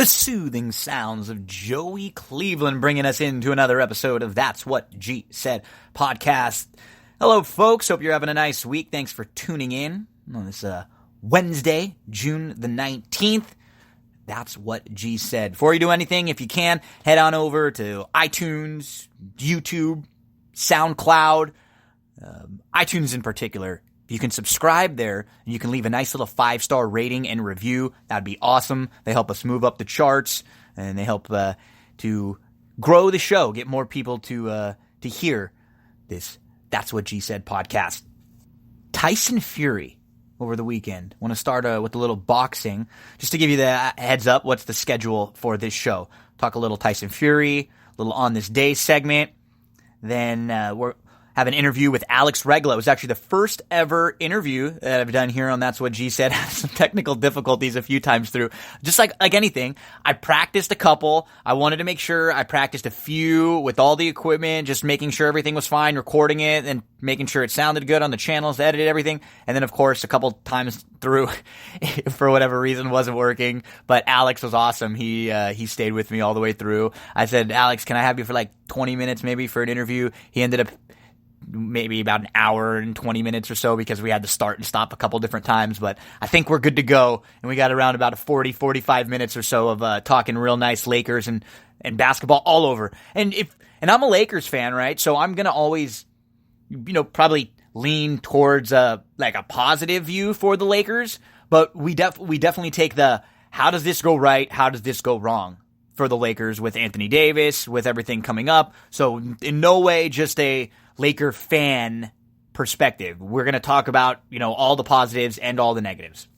The soothing sounds of Joey Cleveland bringing us into another episode of That's What G Said podcast. Hello, folks. Hope you're having a nice week. Thanks for tuning in on this Wednesday, June the 19th. That's What G Said. Before you do anything, if you can, head on over to iTunes, YouTube, SoundCloud, iTunes in particular. You can subscribe there, and you can leave a nice little 5-star rating and review. That'd be awesome. They help us move up the charts, and they help to grow the show, get more people to hear this That's What G Said podcast. Tyson Fury over the weekend. Want to start with a little boxing. Just to give you the heads up, what's the schedule for this show? Talk a little Tyson Fury, a little On This Day segment. Then we're have an interview with Alex Regla. It was actually the first ever interview that I've done here on That's What G Said. Had some technical difficulties a few times through. Just like anything, I practiced a couple. I wanted to make sure I practiced a few with all the equipment, just making sure everything was fine, recording it, and making sure it sounded good on the channels, edited everything. And then, of course, a couple times through, for whatever reason, wasn't working. But Alex was awesome. He stayed with me all the way through. I said, Alex, can I have you for like 20 minutes maybe for an interview? He ended up maybe about an hour and 20 minutes or so because we had to start and stop a couple different times, but I think we're good to go. And we got around about 45 minutes or so of talking real nice Lakers and basketball all over. And I'm a Lakers fan, right? So I'm going to always, probably lean towards like a positive view for the Lakers, but we definitely take the how does this go right? How does this go wrong for the Lakers with Anthony Davis, with everything coming up. So in no way just a Laker fan perspective. We're going to talk about, all the positives and all the negatives.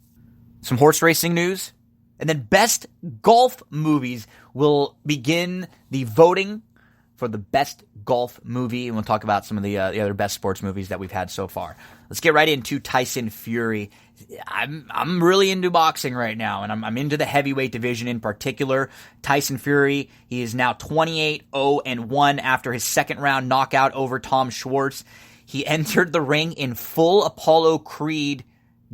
Some horse racing news. And then best golf movies. Will begin the voting for the best golf movie. And we'll talk about some of the other best sports movies that we've had so far. Let's get right into Tyson Fury. I'm really into boxing right now, and I'm into the heavyweight division in particular. Tyson Fury, he is now 28-0-1 after his second round knockout over Tom Schwartz. He entered the ring in full Apollo Creed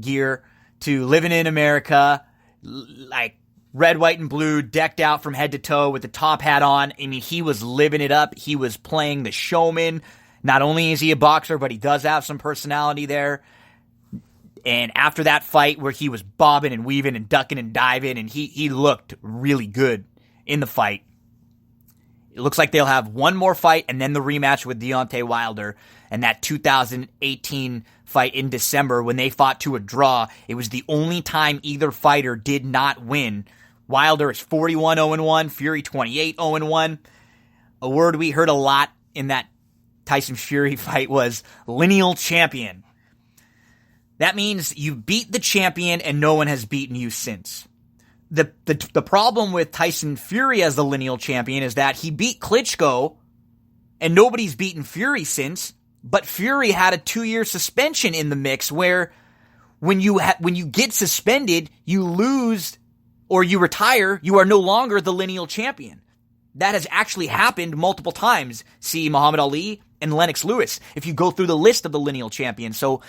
gear to Living in America, like red, white, and blue, decked out from head to toe with the top hat on. I mean, he was living it up. He was playing the showman. Not only is he a boxer, but he does have some personality there. And after that fight where he was bobbing and weaving and ducking and diving, and he looked really good in the fight. It looks like they'll have one more fight and then the rematch with Deontay Wilder. And that 2018 fight in December when they fought to a draw, it was the only time either fighter did not win. Wilder is 41-0-1, Fury 28-0-1. A word we heard a lot in that Tyson Fury fight was lineal champion. That means you beat the champion and no one has beaten you since. The problem with Tyson Fury as the lineal champion is that he beat Klitschko and nobody's beaten Fury since, but Fury had a 2-year suspension in the mix where when you get suspended, you lose or you retire, you are no longer the lineal champion. That has actually happened multiple times. See Muhammad Ali and Lennox Lewis if you go through the list of the lineal champions. So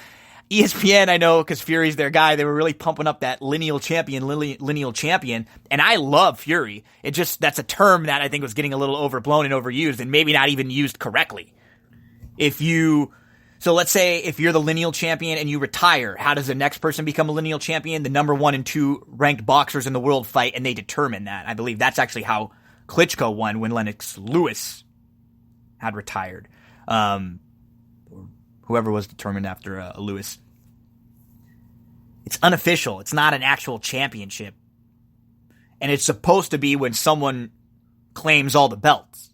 ESPN, I know, because Fury's their guy, they were really pumping up that lineal champion, and I love Fury. That's a term that I think was getting a little overblown and overused, and maybe not even used correctly. So let's say if you're the lineal champion and you retire, how does the next person become a lineal champion? The number 1 and 2 ranked boxers in the world fight, and they determine that. I believe that's actually how Klitschko won when Lennox Lewis had retired. Whoever was determined after Lewis. It's unofficial. It's not an actual championship. And it's supposed to be when someone claims all the belts.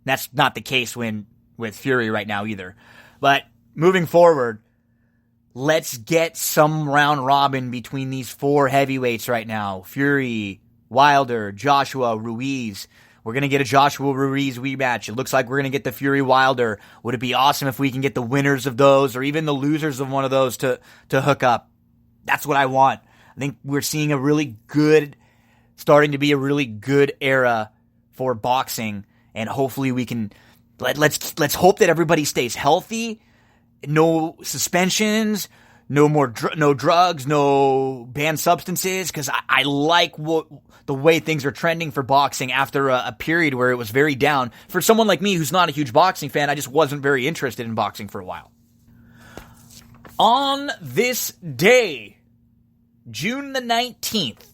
That's not the case with Fury right now either. But moving forward, let's get some round robin between these 4 heavyweights right now. Fury, Wilder, Joshua, Ruiz. We're going to get a Joshua Ruiz rematch. It looks like we're going to get the Fury Wilder. Would it be awesome if we can get the winners of those or even the losers of one of those to hook up? That's what I want. I think we're seeing starting to be a really good era for boxing, and hopefully we can let's hope that everybody stays healthy, no suspensions, no drugs, no banned substances, because I like the way things are trending for boxing after a period where it was very down. For someone like me who's not a huge boxing fan, I just wasn't very interested in boxing for a while. On this day, June the 19th,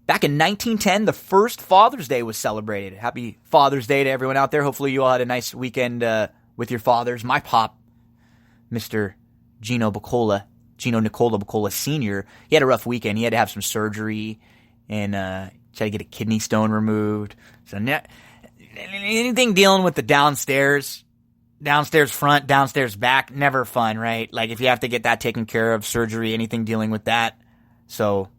back in 1910, the first Father's Day was celebrated. Happy Father's Day to everyone out there. Hopefully you all had a nice weekend with your fathers. My pop, Mr. Gino Nicola Bacola Sr., he had a rough weekend. He had to have some surgery and tried to get a kidney stone removed. So anything dealing with the downstairs front, downstairs back, never fun, right? Like if you have to get that taken care of, surgery, anything dealing with that. So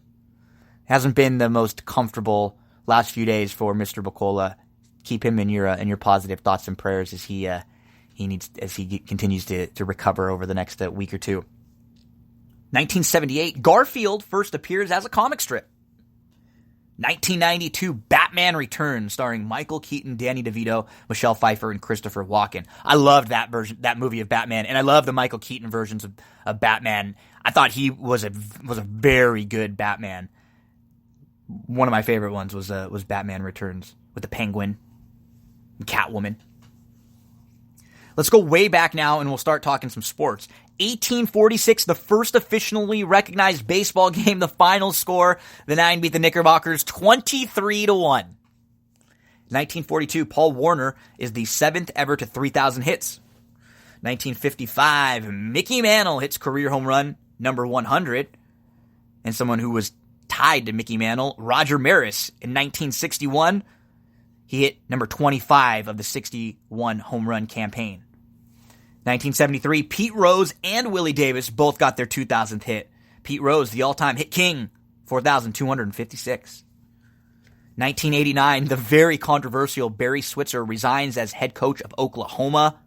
hasn't been the most comfortable last few days for Mr. Bacola. Keep him in your positive thoughts and prayers as he continues to recover over the next week or two. 1978, Garfield first appears as a comic strip. 1992, Batman Returns, starring Michael Keaton, Danny DeVito, Michelle Pfeiffer, and Christopher Walken. I loved that movie of Batman, and I love the Michael Keaton versions of Batman. I thought he was a very good Batman. One of my favorite ones was Batman Returns with the Penguin and Catwoman. Let's go way back now, and we'll start talking some sports. 1846, the first officially recognized baseball game, the final score, the Nine beat the Knickerbockers 23-1. 1942, Paul Warner is the 7th ever to 3,000 hits. 1955, Mickey Mantle hits career home run number 100. And someone who was tied to Mickey Mantle, Roger Maris, in 1961, he hit number 25 of the 61 home run campaign. 1973, Pete Rose and Willie Davis both got their 2,000th hit. Pete Rose, the all-time hit king, 4,256. 1989, the very controversial Barry Switzer resigns as head coach of Oklahoma.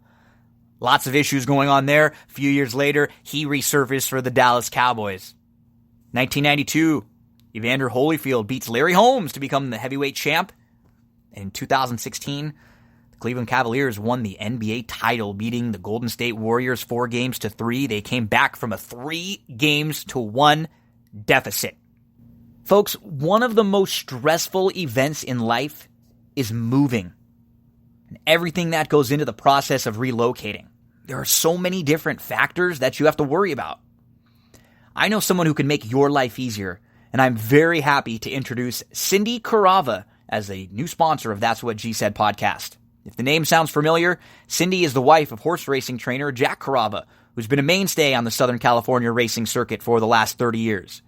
Lots of issues going on there. A few years later, he resurfaced for the Dallas Cowboys. 1992, Evander Holyfield beats Larry Holmes to become the heavyweight champ. In 2016, the Cleveland Cavaliers won the NBA title, beating the Golden State Warriors 4-3. They came back from a 3-1 deficit. Folks, one of the most stressful events in life is moving, and everything that goes into the process of relocating. There are so many different factors that you have to worry about. I know someone who can make your life easier, and I'm very happy to introduce Cindy Carava as a new sponsor of That's What G Said podcast. If the name sounds familiar, Cindy is the wife of horse racing trainer Jack Carava, who's been a mainstay on the Southern California racing circuit for the last 30 years.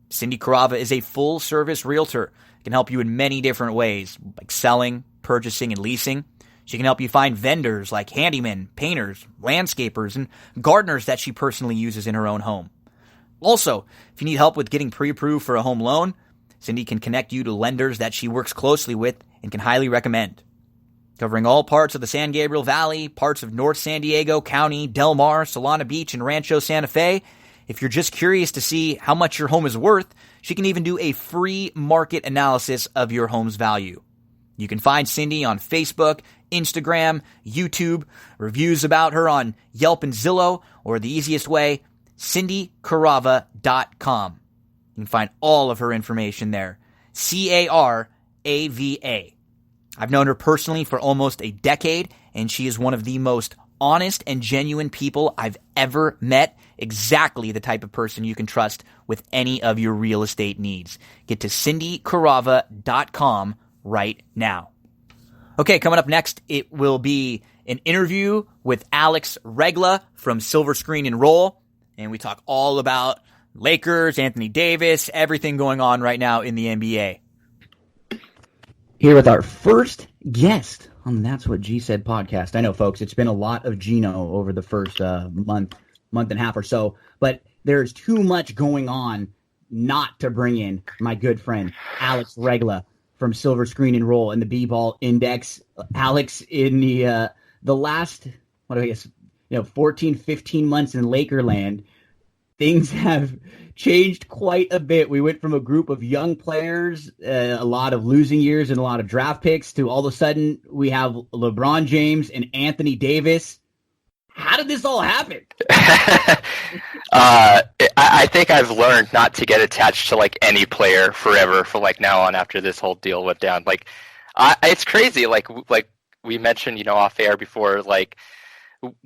Cindy Carava is a full-service realtor. Can help you in many different ways, like selling, purchasing, and leasing. She can help you find vendors like handymen, painters, landscapers, and gardeners that she personally uses in her own home. Also, if you need help with getting pre-approved for a home loan, Cindy can connect you to lenders that she works closely with and can highly recommend. Covering all parts of the San Gabriel Valley, parts of North San Diego County, Del Mar, Solana Beach, and Rancho Santa Fe. If you're just curious to see how much your home is worth, she can even do a free market analysis of your home's value. You can find Cindy on Facebook, Instagram, YouTube, reviews about her on Yelp and Zillow, or the easiest way, cindycarava.com. You can find all of her information there. Carava. I've known her personally for almost a decade, and she is one of the most honest and genuine people I've ever met. Exactly the type of person you can trust with any of your real estate needs. Get to cindycarava.com right now. Okay, coming up next, it will be an interview with Alex Regla from Silver Screen and Roll, and we talk all about Lakers, Anthony Davis, everything going on right now in the NBA. Here with our first guest on the That's What G Said podcast. I know, folks, it's been a lot of Gino over the first month and a half or so, but there's too much going on not to bring in my good friend Alex Regla from Silver Screen and Roll and the B-Ball Index. Alex, in the last, 14, 15 months in Lakerland, things have changed quite a bit. We went from a group of young players, a lot of losing years and a lot of draft picks, to all of a sudden we have LeBron James and Anthony Davis. How did this all happen? I think I've learned not to get attached to like any player forever for like now on after this whole deal went down. Like, it's crazy. Like we mentioned, off air before, like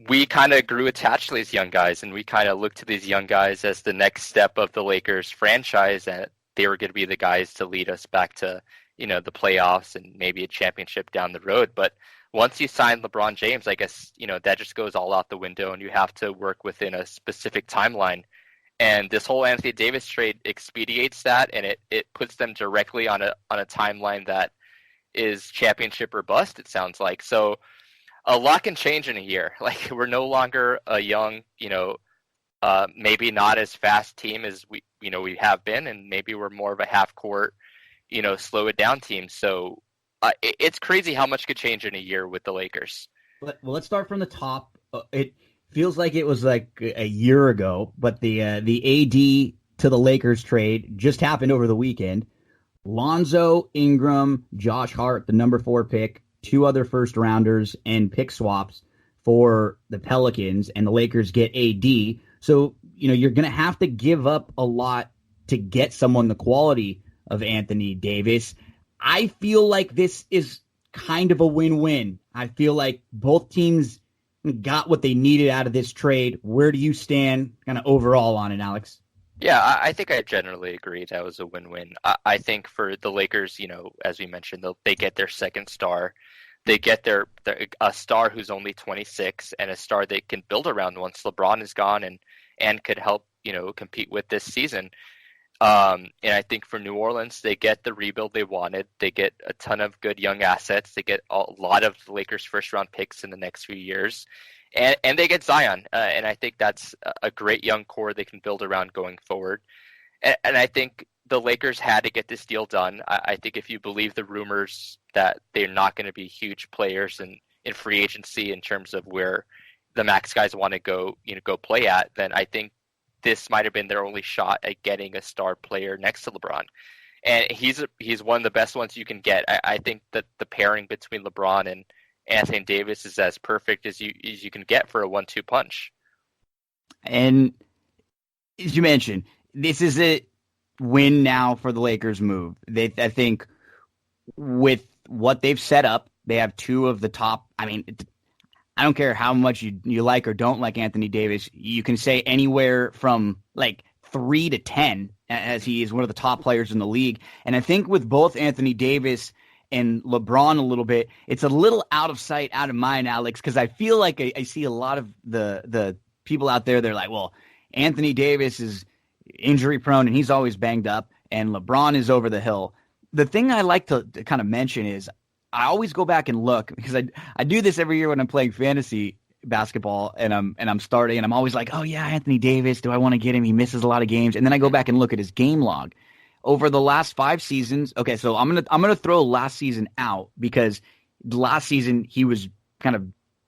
we kind of grew attached to these young guys, and we kind of looked to these young guys as the next step of the Lakers franchise, and they were going to be the guys to lead us back to, the playoffs and maybe a championship down the road. But once you sign LeBron James, I guess, that just goes all out the window, and you have to work within a specific timeline. And this whole Anthony Davis trade expedites that, and it puts them directly on a timeline that is championship or bust, it sounds like. So a lot can change in a year. Like, we're no longer a young, maybe not as fast team as we have been, and maybe we're more of a half court, slow it down team. So it's crazy how much could change in a year with the Lakers. Well, let's start from the top. It feels like it was like a year ago, but the AD to the Lakers trade just happened over the weekend. Lonzo, Ingram, Josh Hart, the number 4 pick, 2 other first rounders, and pick swaps for the Pelicans, and the Lakers get AD. So, you're going to have to give up a lot to get someone the quality of Anthony Davis. I feel like this is kind of a win-win. I feel like both teams got what they needed out of this trade. Where do you stand kind of overall on it, Alex? Yeah, I think I generally agree that was a win-win. I think for the Lakers, as we mentioned, they get their second star. They get a star who's only 26 and a star they can build around once LeBron is gone and could help, compete with this season. And I think for New Orleans, they get the rebuild they wanted. They get a ton of good young assets. They get a lot of the Lakers' first-round picks in the next few years. And they get Zion, and I think that's a great young core they can build around going forward. And I think the Lakers had to get this deal done. I think if you believe the rumors that they're not going to be huge players in free agency in terms of where the max guys want to go play at, then I think this might have been their only shot at getting a star player next to LeBron. And he's one of the best ones you can get. I think that the pairing between LeBron and Anthony Davis is as perfect as you can get for a 1-2 punch. And as you mentioned, this is a win now for the Lakers move. I think with what they've set up, they have 2 of the top. I mean, I don't care how much you like or don't like Anthony Davis. You can say anywhere from like 3 to 10 as he is one of the top players in the league. And I think with both Anthony Davis and LeBron a little bit, it's a little out of sight, out of mind, Alex, because I feel like I see a lot of the people out there, they're like, well, Anthony Davis is injury prone and he's always banged up, and LeBron is over the hill. The thing I like to kind of mention is I always go back and look, because I do this every year when I'm playing fantasy basketball and I'm starting, and I'm always like, oh yeah, Anthony Davis, do I want to get him? He misses a lot of games. And then I go back and look at his game log. Over the last 5 seasons, okay, so I'm gonna throw last season out, because last season he was kind of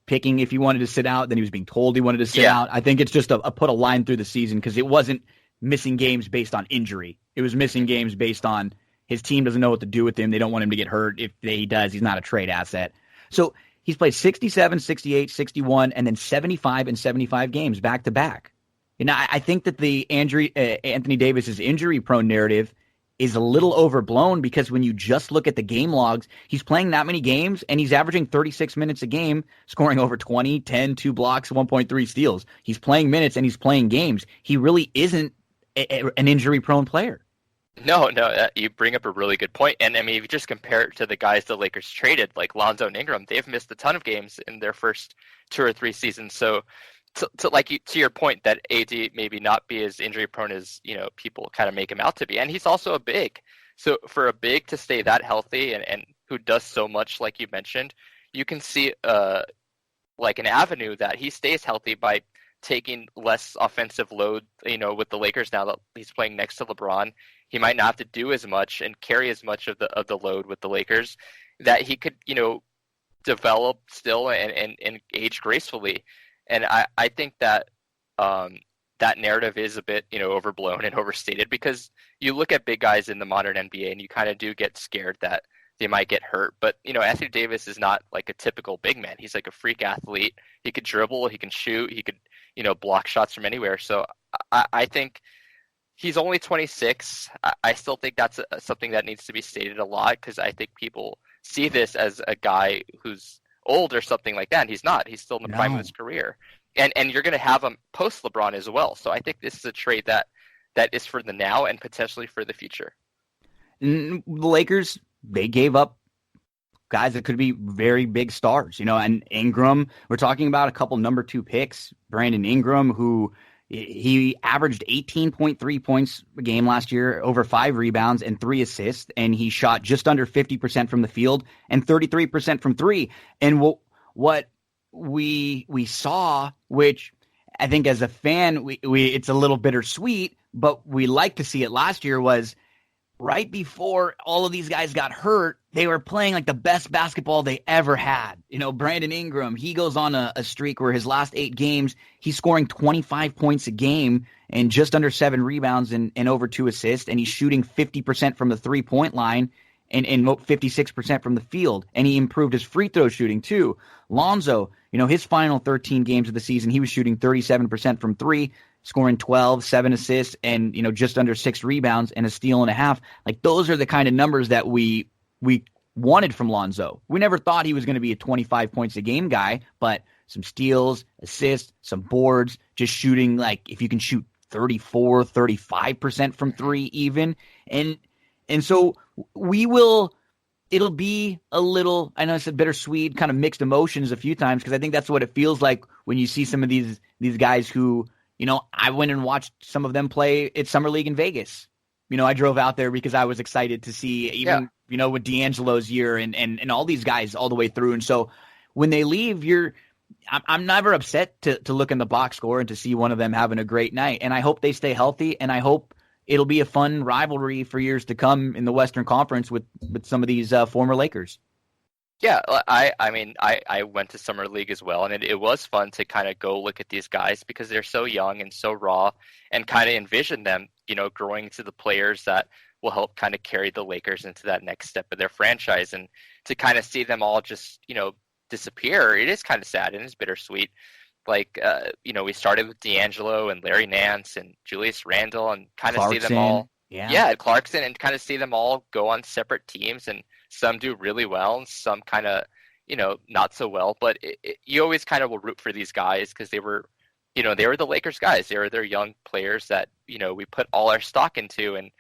picking if he wanted to sit out, then he was being told he wanted to sit out. I think it's just a put a line through the season, because it wasn't missing games based on injury. It was missing games based on his team doesn't know what to do with him. They don't want him to get hurt. If he does, he's not a trade asset. So he's played 67, 68, 61, and then 75 and 75 games back to back. I think that the Anthony Davis's injury-prone narrative is a little overblown, because when you just look at the game logs, he's playing that many games and he's averaging 36 minutes a game, scoring over 20, 10, 2 blocks, 1.3 steals. He's playing minutes and he's playing games. He really isn't an injury-prone player. No, you bring up a really good point. And I mean, if you just compare it to the guys the Lakers traded, like Lonzo and Ingram, they've missed a ton of games in their first 2 or 3 seasons. So to your point that AD maybe not be as injury prone as people kind of make him out to be, and he's also a big. So for a big to stay that healthy and who does so much, like you mentioned, you can see like an avenue that he stays healthy by taking less offensive load. With the Lakers now that he's playing next to LeBron, he might not have to do as much and carry as much of the load with the Lakers, that he could develop still and age gracefully. And I think that that narrative is a bit, overblown and overstated, because you look at big guys in the modern NBA and you kind of do get scared that they might get hurt. But, Anthony Davis is not like a typical big man. He's like a freak athlete. He could dribble, he can shoot, he could, block shots from anywhere. So I think he's only 26. I still think that's something that needs to be stated a lot, because I think people see this as a guy who's old or something like that, and he's not. He's still in the prime of his career. And you're going to have him post LeBron as well. So I think this is a trade that is for the now and potentially for the future. The Lakers, they gave up guys that could be very big stars, and Ingram, we're talking about a couple number 2 picks, Brandon Ingram, who he averaged 18.3 points a game last year, over 5 rebounds and 3 assists, and he shot just under 50% from the field and 33% from 3. And what we saw, which I think as a fan, we it's a little bittersweet, but we like to see it last year, was right before all of these guys got hurt, they were playing like the best basketball they ever had. Brandon Ingram, he goes on a streak where his last 8 games, he's scoring 25 points a game and just under 7 rebounds and over 2 assists, and he's shooting 50% from the 3-point line and 56% from the field. And he improved his free throw shooting too. Lonzo, his final 13 games of the season, he was shooting 37% from 3, scoring 12, 7 assists, and just under 6 rebounds and a steal and a half. Like, those are the kind of numbers that we wanted from Lonzo. We never thought he was going to be a 25 points a game guy, but some steals, assists, some boards, just shooting, like, if you can shoot 34, 35% from 3 even. And so it'll be a little, I know I said bittersweet, kind of mixed emotions a few times, because I think that's what it feels like when you see some of these guys who, I went and watched some of them play at Summer League in Vegas. I drove out there because I was excited to see even, with D'Angelo's year and all these guys all the way through. And so when they leave, I'm never upset to look in the box score and to see one of them having a great night. And I hope they stay healthy, and I hope it'll be a fun rivalry for years to come in the Western Conference with some of these former Lakers. Yeah, I went to Summer League as well, and it was fun to kind of go look at these guys because they're so young and so raw, and kind of envision them, growing into the players that will help kind of carry the Lakers into that next step of their franchise. And to kind of see them all just, disappear, it is kind of sad and it's bittersweet. Like, we started with D'Angelo and Larry Nance and Julius Randle, and kind of see them all. Yeah, Clarkson, and kind of see them all go on separate teams, and some do really well and some kind of, not so well. But you always kind of will root for these guys because they were the Lakers guys. They were their young players that, we put all our stock into. And,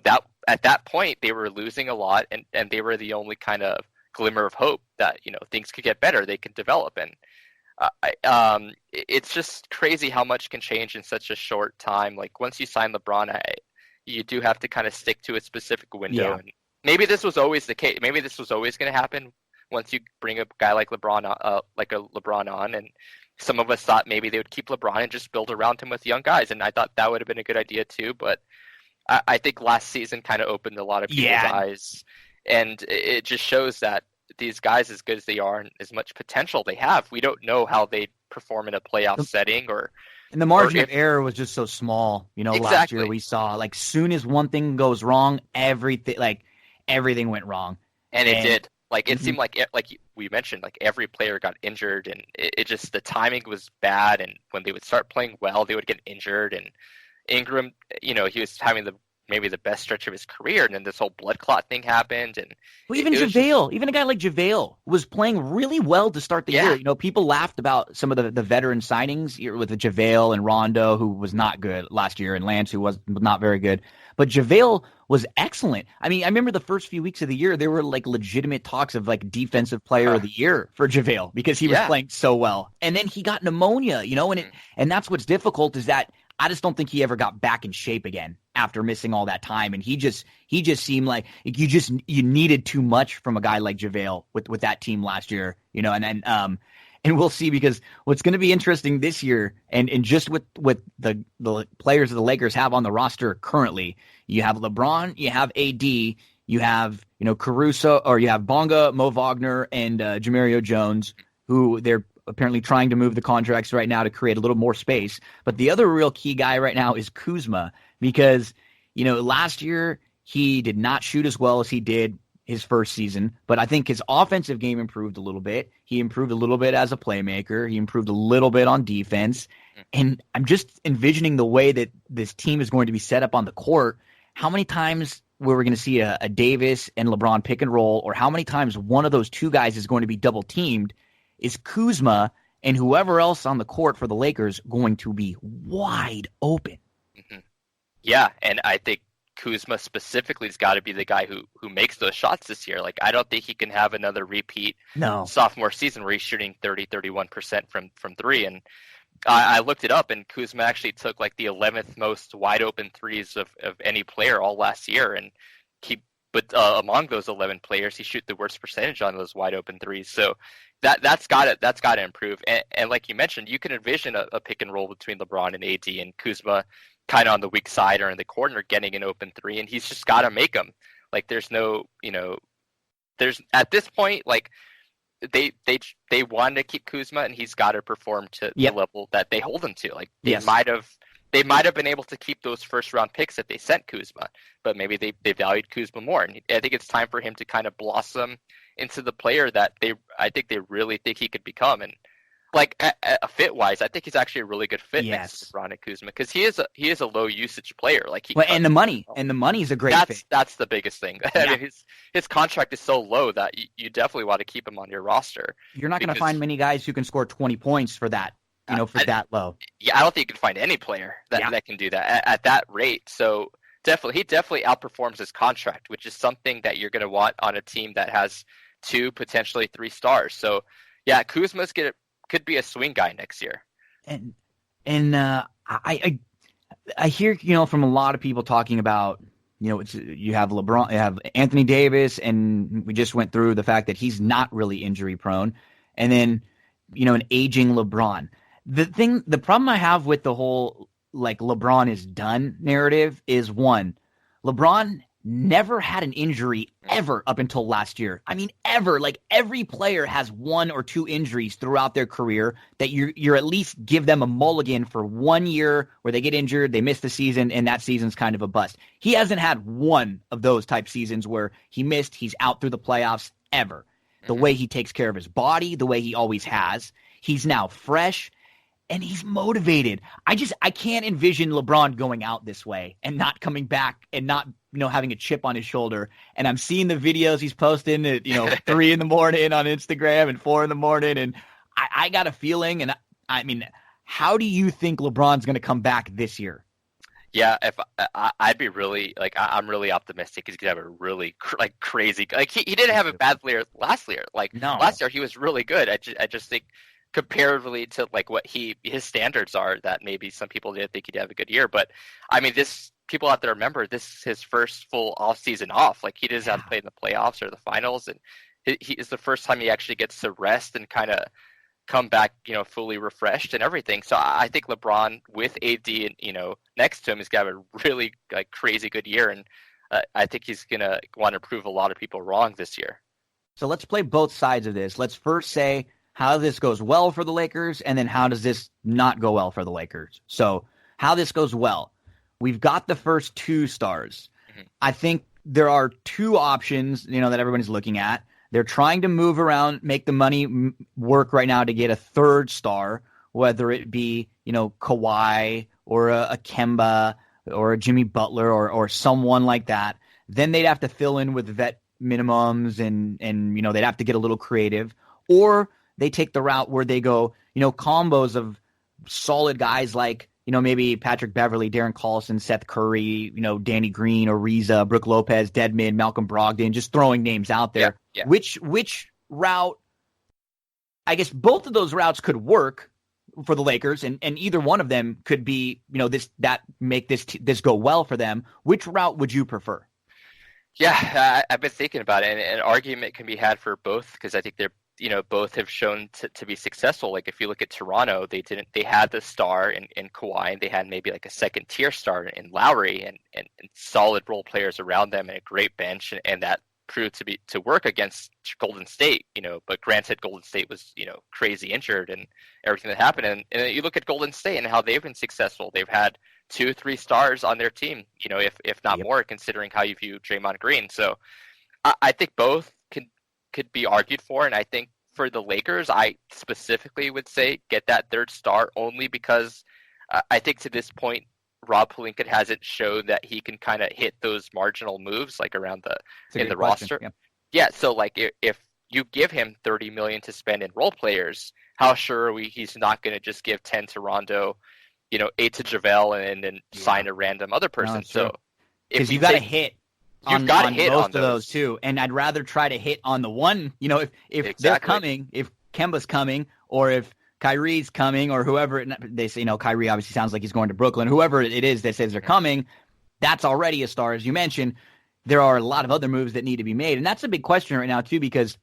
that at that point they were losing a lot, and they were the only kind of glimmer of hope that, things could get better, they could develop. And it's just crazy how much can change in such a short time. Like, once you sign LeBron, you do have to kind of stick to a specific window. Yeah. And maybe this was always the case. Maybe this was always going to happen once you bring a guy like LeBron, on. And some of us thought maybe they would keep LeBron and just build around him with young guys. And I thought that would have been a good idea too. But I think last season kind of opened a lot of people's eyes. And it just shows that these guys, as good as they are and as much potential they have, we don't know how they perform in a playoff setting, and the margin of error was just so small. Exactly. Last year we saw, like, soon as one thing goes wrong, everything went wrong. And it did. Like, it seemed like we mentioned, like, every player got injured, and it just, the timing was bad. And when they would start playing well, they would get injured. And Ingram, he was having maybe the best stretch of his career, and then this whole blood clot thing happened. And even JaVale, even a guy like JaVale was playing really well to start the year. People laughed about some of the veteran signings with the JaVale and Rondo, who was not good last year, and Lance, who was not very good. But JaVale was excellent. I mean, I remember the first few weeks of the year, there were like legitimate talks of like defensive player of the year for JaVale because he was playing so well. And then he got pneumonia, and that's what's difficult, is that I just don't think he ever got back in shape again after missing all that time. And he just seemed like you needed too much from a guy like JaVale with that team last year, and we'll see, because what's going to be interesting this year, and just with the players the Lakers have on the roster currently, you have LeBron, you have AD, you have, Caruso, or you have Bonga, Mo Wagner, and Jamario Jones, who they're apparently trying to move the contracts right now to create a little more space. But the other real key guy right now is Kuzma, because, last year he did not shoot as well as he did his first season, but I think his offensive game improved a little bit. He improved a little bit as a playmaker. He improved a little bit on defense. And I'm just envisioning the way that this team is going to be set up on the court. How many times were we going to see a Davis and LeBron pick and roll, or how many times one of those two guys is going to be double teamed? Is Kuzma and whoever else on the court for the Lakers going to be wide open? Mm-hmm. Yeah, and I think Kuzma specifically has got to be the guy who makes those shots this year. Like, I don't think he can have another repeat sophomore season where he's shooting 31% from three. And I looked it up, and Kuzma actually took like the 11th most wide open threes of any player all last year. And but among those 11 players, he shoot the worst percentage on those wide open threes. So that's got to improve. And like you mentioned, you can envision a pick and roll between LeBron and AD, and Kuzma kind of on the weak side or in the corner getting an open three, and he's just got to make them. Like, there's no, there's at this point, like, they wanted to keep Kuzma, and he's got to perform to the level that they hold him to. Like, they might have been able to keep those first round picks if they sent Kuzma, but maybe they valued Kuzma more. And I think it's time for him to kind of blossom into the player that I think they really think he could become. And like, a fit wise, I think he's actually a really good fit next to LeBron and Kuzma, because he is a low usage player. Like, and the money is a great fit. That's the biggest thing. I mean, his contract is so low that you definitely want to keep him on your roster. You're not going to find many guys who can score 20 points for that. That low. Yeah, I don't think you can find any player that can do that at that rate. So he definitely outperforms his contract, which is something that you're going to want on a team that has 2, potentially 3 stars. So yeah, Kuzma's could be a swing guy next year. And I hear, from a lot of people talking about, you have LeBron, you have Anthony Davis, and we just went through the fact that he's not really injury prone, and then an aging LeBron. The problem I have with the whole, like, LeBron is done narrative is, one, LeBron never had an injury ever up until last year. I mean, ever. Like, every player has 1 or 2 injuries throughout their career that you're at least give them a mulligan for 1 year where they get injured, they miss the season, and that season's kind of a bust. He hasn't had one of those type seasons where he's out through the playoffs ever. The way he takes care of his body, the way he always has. He's now fresh. And he's motivated. I can't envision LeBron going out this way and not coming back and not, having a chip on his shoulder. And I'm seeing the videos he's posting at, 3 a.m. on Instagram and 4 a.m. And I got a feeling. And I mean, how do you think LeBron's going to come back this year? Yeah, if I'd be really, like, I'm really optimistic he's gonna have a really crazy, like, he didn't have a bad year last year. Like, no. Last year he was really good. I just think, comparatively to like what his standards are, that maybe some people didn't think he'd have a good year. But I mean, people have to remember, this is his first full off season off. Like, he doesn't have to play in the playoffs or the finals, and he is the first time he actually gets to rest and kind of come back, fully refreshed and everything. So I think LeBron with AD and next to him is gonna have a really like crazy good year, and I think he's gonna want to prove a lot of people wrong this year. So let's play both sides of this. Let's first say how this goes well for the Lakers, and then how does this not go well for the Lakers? So how this goes well. We've got the first 2 stars. I think there are 2 options, that everybody's looking at. They're trying to move around, make the money work right now to get a 3rd star, whether it be, Kawhi or a Kemba or a Jimmy Butler or someone like that. Then they'd have to fill in with vet minimums and they'd have to get a little creative. Or they take the route where they go, combos of solid guys like, maybe Patrick Beverley, Darren Collison, Seth Curry, Danny Green, Ariza, Brook Lopez, Dedmon, Malcolm Brogdon, just throwing names out there. Yeah. Which route? I guess both of those routes could work for the Lakers, and either one of them could be, make this go well for them. Which route would you prefer? Yeah, I've been thinking about it, and an argument can be had for both, because I think they're, both have shown to be successful. Like, if you look at Toronto, they had the star in Kawhi, and they had maybe like a second tier star in Lowry, and solid role players around them, and a great bench, and that proved to work against Golden State. But granted, Golden State was crazy injured and everything that happened, and you look at Golden State and how they've been successful. They've had 2-3 stars on their team, if not more, considering how you view Draymond Green. So I think both could be argued for, and I think for the Lakers, I specifically would say get that third star only because I think to this point, Rob Pelinka hasn't shown that he can kind of hit those marginal moves like around in the roster. Yeah, so like if you give him $30 million to spend in role players, how sure are we he's not going to just give 10 to Rondo, 8 to JaVale, and then sign a random other person? So because you got to hit. You've got to hit most on of those too, and I'd rather try to hit on the one. If Exactly. they're coming, if Kemba's coming, or if Kyrie's coming, or whoever they say, Kyrie obviously sounds like he's going to Brooklyn. Whoever it is that says they're coming, that's already a star, as you mentioned. There are a lot of other moves that need to be made, and that's a big question right now too, because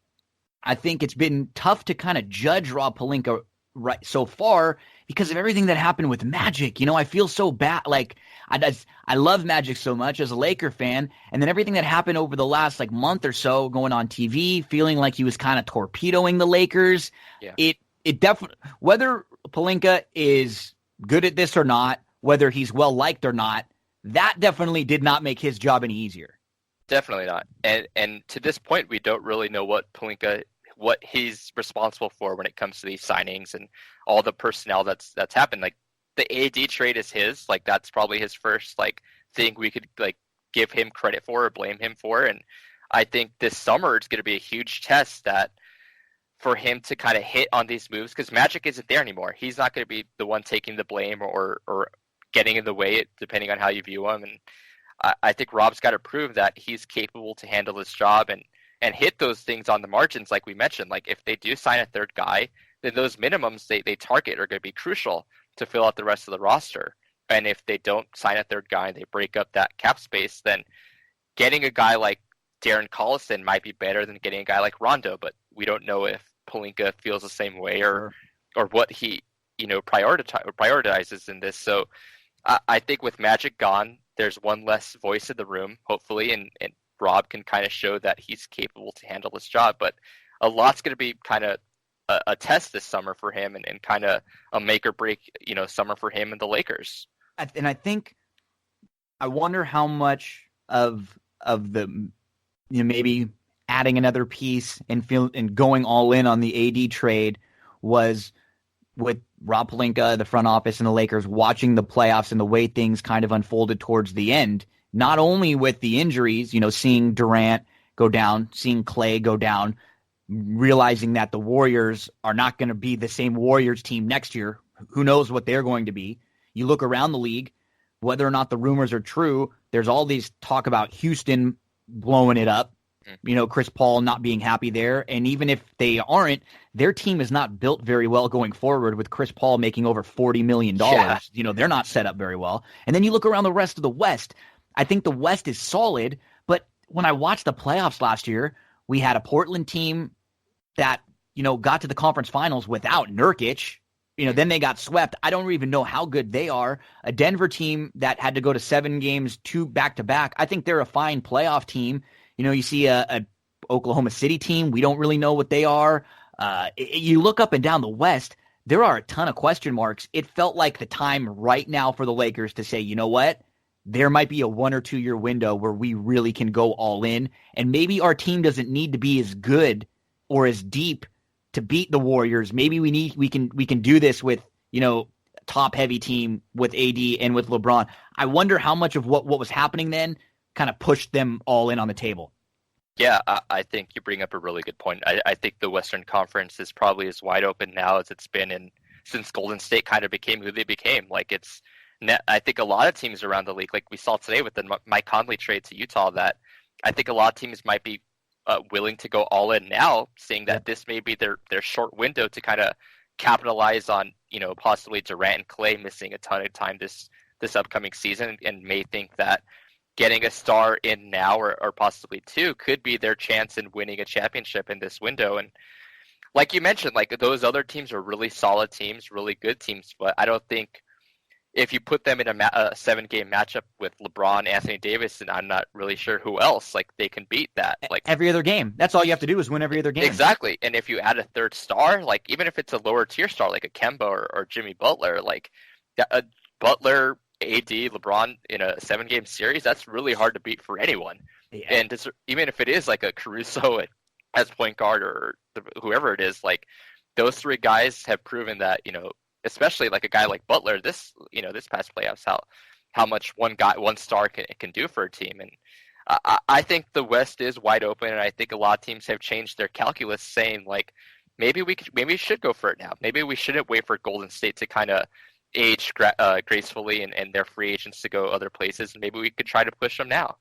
I think it's been tough to kind of judge Rob Pelinka right so far because of everything that happened with Magic. I feel so bad. Like I love Magic so much as a Laker fan, and then everything that happened over the last month or so, going on TV, feeling like he was kind of torpedoing the Lakers. Yeah. It definitely, whether Pelinka is good at this or not, whether he's well liked or not, that definitely did not make his job any easier. Definitely not. And to this point, we don't really know what he's responsible for when it comes to these signings and all the personnel that's happened. Like the AD trade is his, that's probably his first thing we could give him credit for or blame him for. And I think this summer it's going to be a huge test that for him to kind of hit on these moves, because Magic isn't there anymore. He's not going to be the one taking the blame or getting in the way, depending on how you view him. And I think Rob's got to prove that he's capable to handle his job and hit those things on the margins, like we mentioned. Like if they do sign a third guy, then those minimums they target are going to be crucial to fill out the rest of the roster. And if they don't sign a third guy and they break up that cap space, then getting a guy like Darren Collison might be better than getting a guy like Rondo. But we don't know if Pelinka feels the same way or what he prioritizes in this. So I think with Magic gone, there's one less voice in the room, hopefully, and Rob can kind of show that he's capable to handle his job. But a lot's going to be kind of a test this summer for him and kind of a make or break, summer for him and the Lakers. And I think I wonder how much of the maybe adding another piece and going all in on the AD trade was with Rob Pelinka, the front office, and the Lakers watching the playoffs and the way things kind of unfolded towards the end. Not only with the injuries, seeing Durant go down, seeing Clay go down, realizing that the Warriors are not going to be the same Warriors team next year. Who knows what they're going to be? You look around the league, whether or not the rumors are true, there's all these talk about Houston blowing it up. Chris Paul not being happy there. And even if they aren't, their team is not built very well going forward with Chris Paul making over $40 million. Yeah. They're not set up very well. And then you look around the rest of the West. I think the West is solid, but when I watched the playoffs last year, we had a Portland team that, got to the conference finals without Nurkic. Then they got swept. I don't even know how good they are. A Denver team that had to go to 7 games, 2 back-to-back. I think they're a fine playoff team. You see a Oklahoma City team. We don't really know what they are. You look up and down the West, there are a ton of question marks. It felt like the time right now for the Lakers to say, you know what? There might be a 1 or 2 year window where we really can go all in. And maybe our team doesn't need to be as good or as deep to beat the Warriors. Maybe we can do this with, top heavy team with AD and with LeBron. I wonder how much of what was happening then kind of pushed them all in on the table. Yeah, I think you bring up a really good point. I think the Western Conference is probably as wide open now as it's been since Golden State kind of became who they became. I think a lot of teams around the league, like we saw today with the Mike Conley trade to Utah, that I think a lot of teams might be willing to go all in now, seeing that this may be their short window to kind of capitalize on, possibly Durant and Clay missing a ton of time this upcoming season, and may think that getting a star in now or possibly 2 could be their chance in winning a championship in this window. And like you mentioned, those other teams are really solid teams, really good teams, but I don't think if you put them in a 7-game matchup with LeBron, Anthony Davis, and I'm not really sure who else, they can beat that. Every other game. That's all you have to do is win every other game. Exactly. And if you add a third star, even if it's a lower tier star, like a Kemba or Jimmy Butler, Butler, AD, LeBron in a 7-game series, that's really hard to beat for anyone. Yeah. And even if it is like a Caruso as point guard or whoever it is, like those three guys have proven that, especially like a guy like Butler, this past playoffs, how much one star can do for a team. And I think the West is wide open, and I think a lot of teams have changed their calculus, saying like maybe we should go for it now. Maybe we shouldn't wait for Golden State to kind of age gracefully and their free agents to go other places, and maybe we could try to push them now.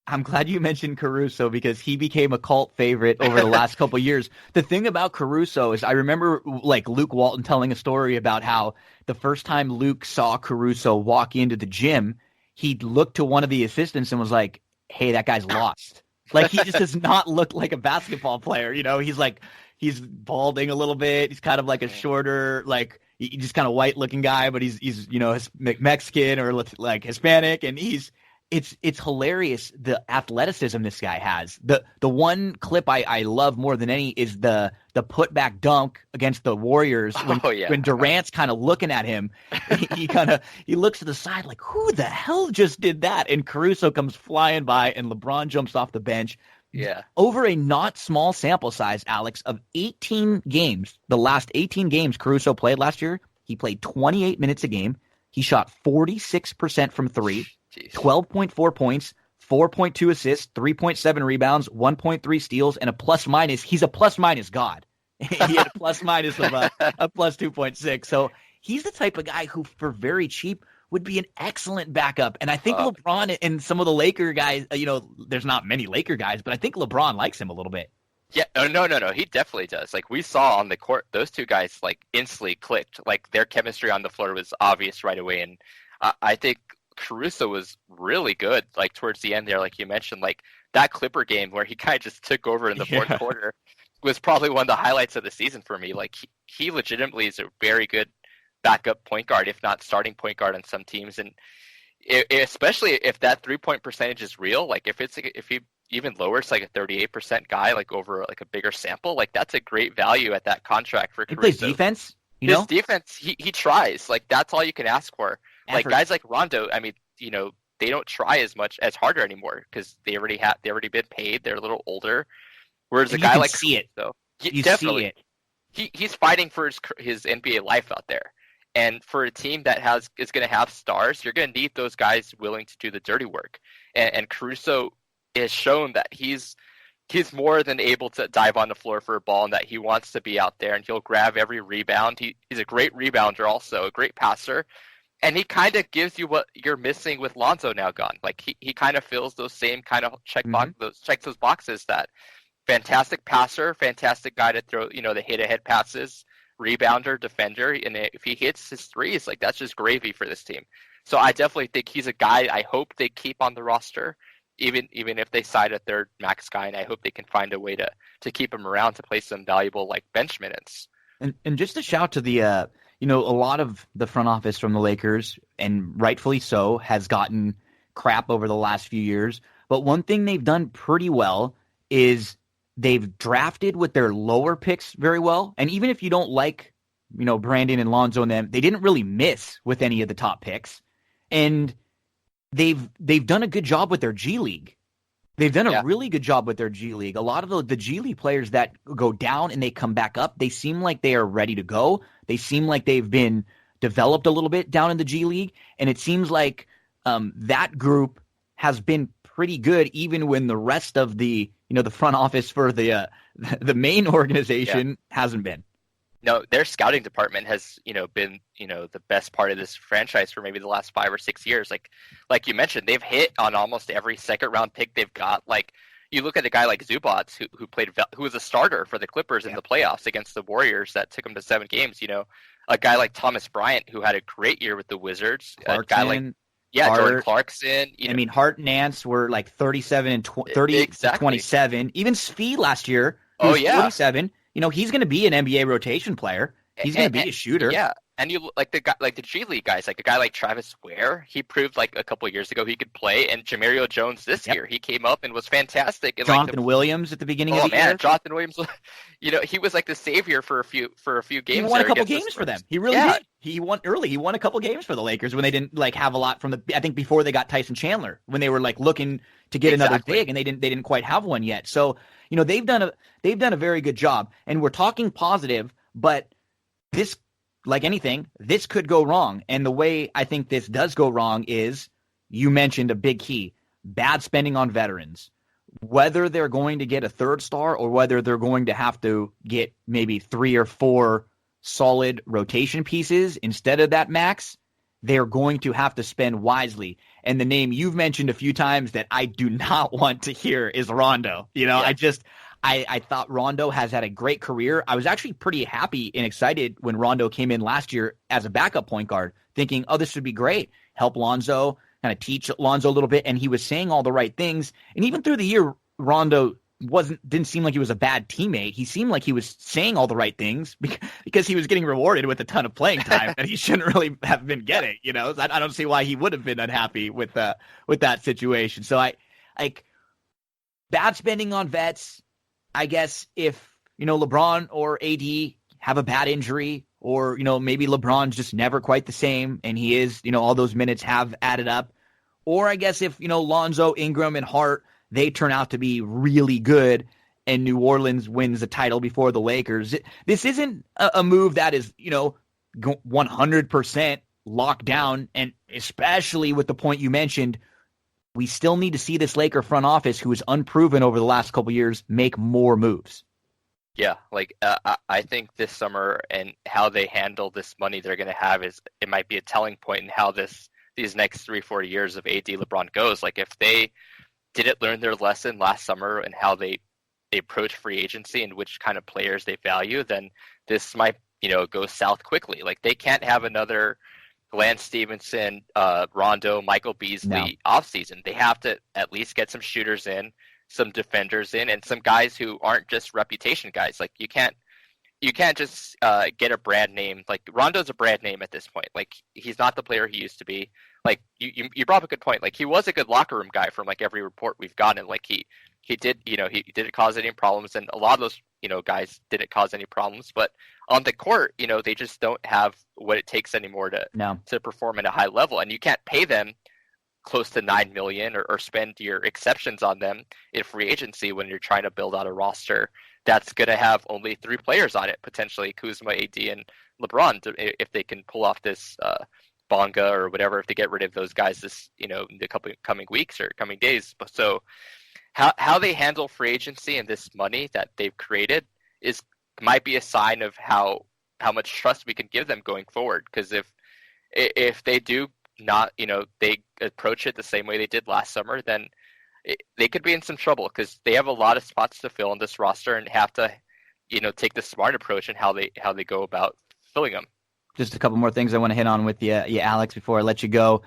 I'm glad you mentioned Caruso because he became a cult favorite over the last couple of years. The thing about Caruso is I remember like Luke Walton telling a story about how the first time Luke saw Caruso walk into the gym, he looked to one of the assistants and was like, hey, that guy's lost. Like, he just does not look like a basketball player. He's balding a little bit. He's kind of like a shorter, like just kind of white looking guy, but he's Mexican or like Hispanic. And it's hilarious the athleticism this guy has. The one clip I love more than any is the putback dunk against the Warriors when Durant's kind of looking at him. he looks to the side like, who the hell just did that? And Caruso comes flying by and LeBron jumps off the bench. Yeah. Over a not small sample size, Alex, of 18 games, the last 18 games Caruso played last year, he played 28 minutes a game. He shot 46% from three. 12.4 points, 4.2 assists, 3.7 rebounds, 1.3 steals, and a plus minus. He's a plus minus god. He had a plus minus of a plus 2.6. So he's the type of guy who, for very cheap, would be an excellent backup. And I think LeBron and some of the Laker guys, there's not many Laker guys, but I think LeBron likes him a little bit. Yeah, no. He definitely does. Like, we saw on the court, those two guys, like, instantly clicked. Like, their chemistry on the floor was obvious right away. And I think Caruso was really good, like, towards the end there, like you mentioned. Like, that Clipper game where he kind of just took over in the fourth quarter was probably one of the highlights of the season for me. Like, he legitimately is a very good backup point guard, if not starting point guard on some teams. And especially if that 3-point percentage is real, like if he even lowers like a 38% guy, like over like a bigger sample, like that's a great value at that contract for Caruso. He plays defense, His defense, he tries. Like, that's all you can ask for. Like, guys like Rondo, I mean, they don't try as harder anymore because they already been paid. They're a little older. Whereas a guy like Caruso, definitely, he's fighting for his NBA life out there. And for a team that is going to have stars, you're going to need those guys willing to do the dirty work. And Caruso has shown that he's more than able to dive on the floor for a ball, and that he wants to be out there and he'll grab every rebound. He's a great rebounder, also a great passer. And he kind of gives you what you're missing with Lonzo now gone. Like, he kind of fills those same kind of checks those boxes. That fantastic passer, fantastic guy to throw, the hit ahead passes, rebounder, defender. And if he hits his threes, like, that's just gravy for this team. So I definitely think he's a guy I hope they keep on the roster, even if they side a third max guy. And I hope they can find a way to keep him around to play some valuable, like, bench minutes. And just a shout to the a lot of the front office from the Lakers, and rightfully so, has gotten crap over the last few years. But one thing they've done pretty well is they've drafted with their lower picks very well. And even if you don't like, Brandon and Lonzo and them, they didn't really miss with any of the top picks. And they've done a good job with their G League. They've done a really good job with their G League. A lot of the G League players that go down and they come back up, they seem like they are ready to go. They seem like they've been developed a little bit down in the G League. And it seems like that group has been pretty good, even when the rest of the, the front office for the main organization hasn't been. No, their scouting department has, been, the best part of this franchise for maybe the last 5 or 6 years. Like you mentioned, they've hit on almost every second round pick they've got. Like, you look at a guy like Zubats, who was a starter for the Clippers in the playoffs against the Warriors that took him to 7 games. A guy like Thomas Bryant, who had a great year with the Wizards. Clarkson, a guy like Jordan Clarkson. Hart and Nance were like 37 and 30 to 27. Even Svi last year, who was 47. He's going to be an NBA rotation player. He's going to be a shooter. Yeah, And you like the guy, like the G League guys, like a guy like Travis Ware, he proved like a couple years ago he could play, and Jamario Jones this year, he came up and was fantastic. And Jonathan Williams at the beginning of the year. Jonathan Williams, he was like the savior for a few games. He won a couple games for them. He really did. He won early. He won a couple games for the Lakers when they didn't like have a lot from the. I think before they got Tyson Chandler, when they were like looking to get another big, and they didn't quite have one yet. So they've done a very good job, and we're talking positive, but this. Like anything, this could go wrong. And the way I think this does go wrong is, you mentioned a big key, bad spending on veterans. Whether they're going to get a third star or whether they're going to have to get maybe 3 or 4 solid rotation pieces instead of that max, they're going to have to spend wisely. And the name you've mentioned a few times that I do not want to hear is Rondo. I thought Rondo has had a great career. I was actually pretty happy and excited when Rondo came in last year as a backup point guard, thinking, oh, this would be great. Help Lonzo, kind of teach Lonzo a little bit. And he was saying all the right things. And even through the year, Rondo didn't seem like he was a bad teammate. He seemed like he was saying all the right things because he was getting rewarded with a ton of playing time that he shouldn't really have been getting. I don't see why he would have been unhappy with that situation. So bad spending on vets. I guess if, LeBron or AD have a bad injury, or, maybe LeBron's just never quite the same and he is, all those minutes have added up. Or I guess if, Lonzo, Ingram, and Hart, they turn out to be really good and New Orleans wins the title before the Lakers. This isn't a move that is, 100% locked down. And especially with the point you mentioned, we still need to see this Laker front office, who is unproven over the last couple of years, make more moves. Yeah, I think this summer and how they handle this money they're going to have it might be a telling point in how these next 3-4 years of AD LeBron goes. Like if they didn't learn their lesson last summer and how they approach free agency and which kind of players they value, then this might go south quickly. Like they can't have another Lance Stevenson, Rondo, Michael Beasley offseason. They have to at least get some shooters in, some defenders in, and some guys who aren't just reputation guys. Like you can't just get a brand name. Like Rondo's a brand name at this point. Like he's not the player he used to be. Like you brought up a good point. Like he was a good locker room guy from like every report we've gotten. Like he did, he didn't cause any problems, and a lot of those guys didn't cause any problems. But on the court, they just don't have what it takes anymore to perform at a high level, and you can't pay them close to $9 million or spend your exceptions on them in free agency when you're trying to build out a roster that's going to have only 3 players on it, potentially Kuzma, AD, and LeBron, if they can pull off this Bonga or whatever, if they get rid of those guys this in the coming weeks or coming days. So how they handle free agency and this money that they've created might be a sign of how much trust we can give them going forward. Because if they do not, they approach it the same way they did last summer, then they could be in some trouble, because they have a lot of spots to fill in this roster and have to, take the smart approach in how they go about filling them. Just a couple more things I want to hit on with you, Alex, before I let you go.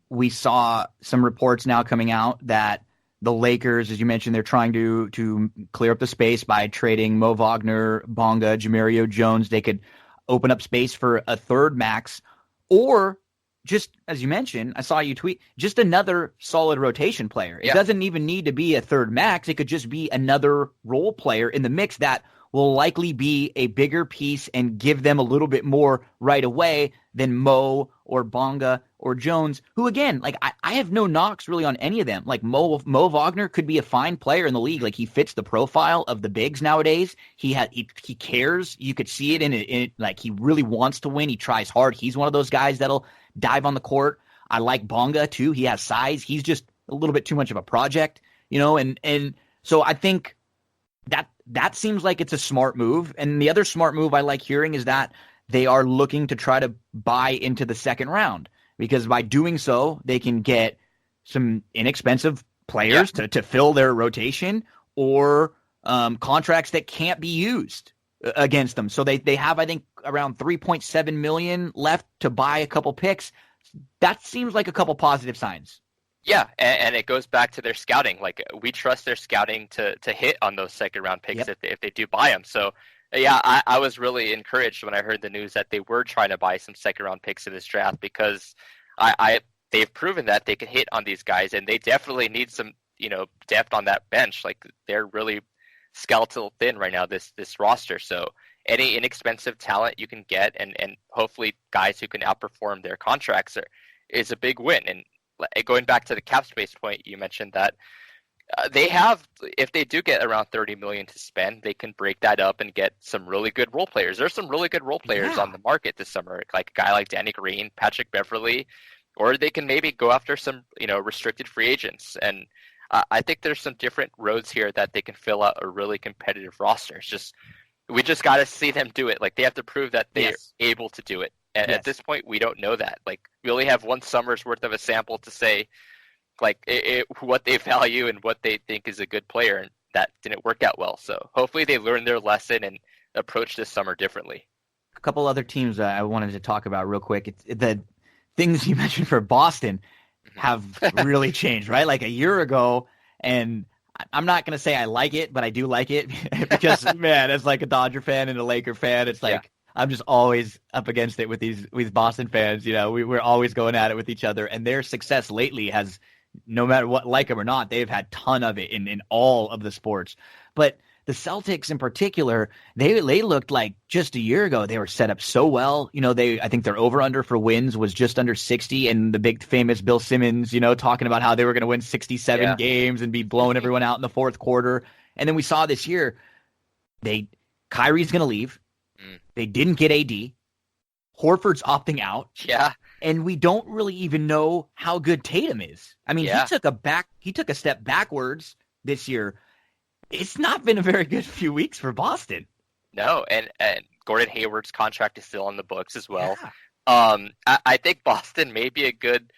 We saw some reports now coming out that the Lakers, as you mentioned, they're trying to clear up the space by trading Mo Wagner, Bonga, Jamario Jones. They could open up space for a third max, or just, as you mentioned, I saw you tweet, just another solid rotation player. It doesn't even need to be a third max. It could just be another role player in the mix that will likely be a bigger piece and give them a little bit more right away than Mo or Bonga or Jones, who, again, like I have no knocks really on any of them. Like Mo Wagner could be a fine player in the league. Like he fits the profile of the bigs nowadays. He cares. You could see it in it. Like he really wants to win. He tries hard. He's one of those guys that'll dive on the court. I like Bonga too. He has size. He's just a little bit too much of a project, and so I think that seems like it's a smart move. And the other smart move I like hearing is that they are looking to try to buy into the second round, because by doing so, they can get some inexpensive players to fill their rotation, or contracts that can't be used against them. So they have, I think, around $3.7 million left to buy a couple picks. That seems like a couple positive signs. Yeah, and it goes back to their scouting. Like we trust their scouting to hit on those second round picks if they do buy them. So Yeah, I was really encouraged when I heard the news that they were trying to buy some second round picks in this draft because they've proven that they can hit on these guys, and they definitely need some depth on that bench. Like they're really skeletal thin right now, this roster. So any inexpensive talent you can get, and hopefully guys who can outperform their contracts is a big win. And going back to the cap space point, you mentioned that they have, if they do get around 30 million to spend, they can break that up and get some really good role players. There's some really good role players on the market this summer, like a guy like Danny Green, Patrick Beverley, or they can maybe go after some restricted free agents. And I think there's some different roads here that they can fill out a really competitive roster. It's just we just got to see them do it. Like they have to prove that they're able to do it. And at this point, we don't know that. Like we only have one summer's worth of a sample to say like what they value and what they think is a good player, and that didn't work out well. So hopefully they learn their lesson and approach this summer differently. A couple other teams I wanted to talk about real quick. The things you mentioned for Boston have really changed, right? Like a year ago, and I'm not going to say I like it, but I do like it because, man, as like a Dodger fan and a Laker fan, it's like I'm just always up against it with these Boston fans. We're always going at it with each other, and their success lately has, no matter what, like them or not, they've had ton of it in all of the sports. But the Celtics in particular, they looked like just a year ago they were set up so well. I think their over-under for wins was just under 60, and the big famous Bill Simmons, talking about how they were going to win 67 games and be blowing everyone out in the fourth quarter. And then we saw this year, Kyrie's going to leave. They didn't get AD. Horford's opting out. Yeah. And we don't really even know how good Tatum is. I mean, he took a step backwards this year. It's not been a very good few weeks for Boston. No, and Gordon Hayward's contract is still on the books as well. Yeah. I think Boston may be a good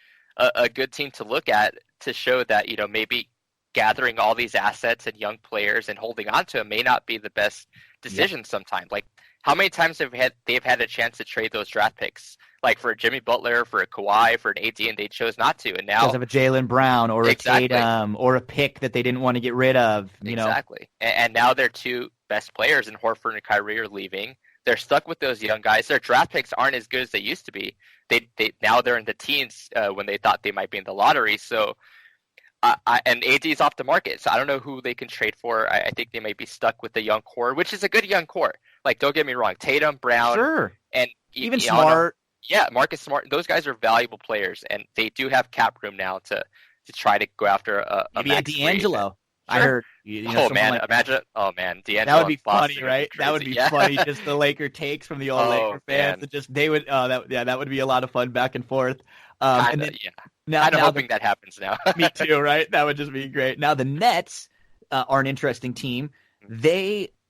team to look at to show that maybe gathering all these assets and young players and holding on to them may not be the best decision sometimes. Like how many times they've had a chance to trade those draft picks, like for a Jimmy Butler, for a Kawhi, for an AD, and they chose not to. And now because of a Jaylen Brown or a Tatum or a pick that they didn't want to get rid of. Exactly. And now their two best players in Horford and Kyrie are leaving. They're stuck with those young guys. Their draft picks aren't as good as they used to be. Now they're in the teens when they thought they might be in the lottery. So and AD's off the market, so I don't know who they can trade for. I think they might be stuck with the young core, which is a good young core. Like, don't get me wrong, Tatum, Brown, and even Smart. Yeah, Marcus Smart. Those guys are valuable players, and they do have cap room now to try to go after a maybe max D'Angelo. Sure. I heard. Imagine. D'Angelo. That would be Boston funny, right? That would be funny. Just the Laker takes from the old Laker fans. They would. That would be a lot of fun back and forth. And then, I'm hoping that happens now. Me too, right? That would just be great. Now the Nets are an interesting team.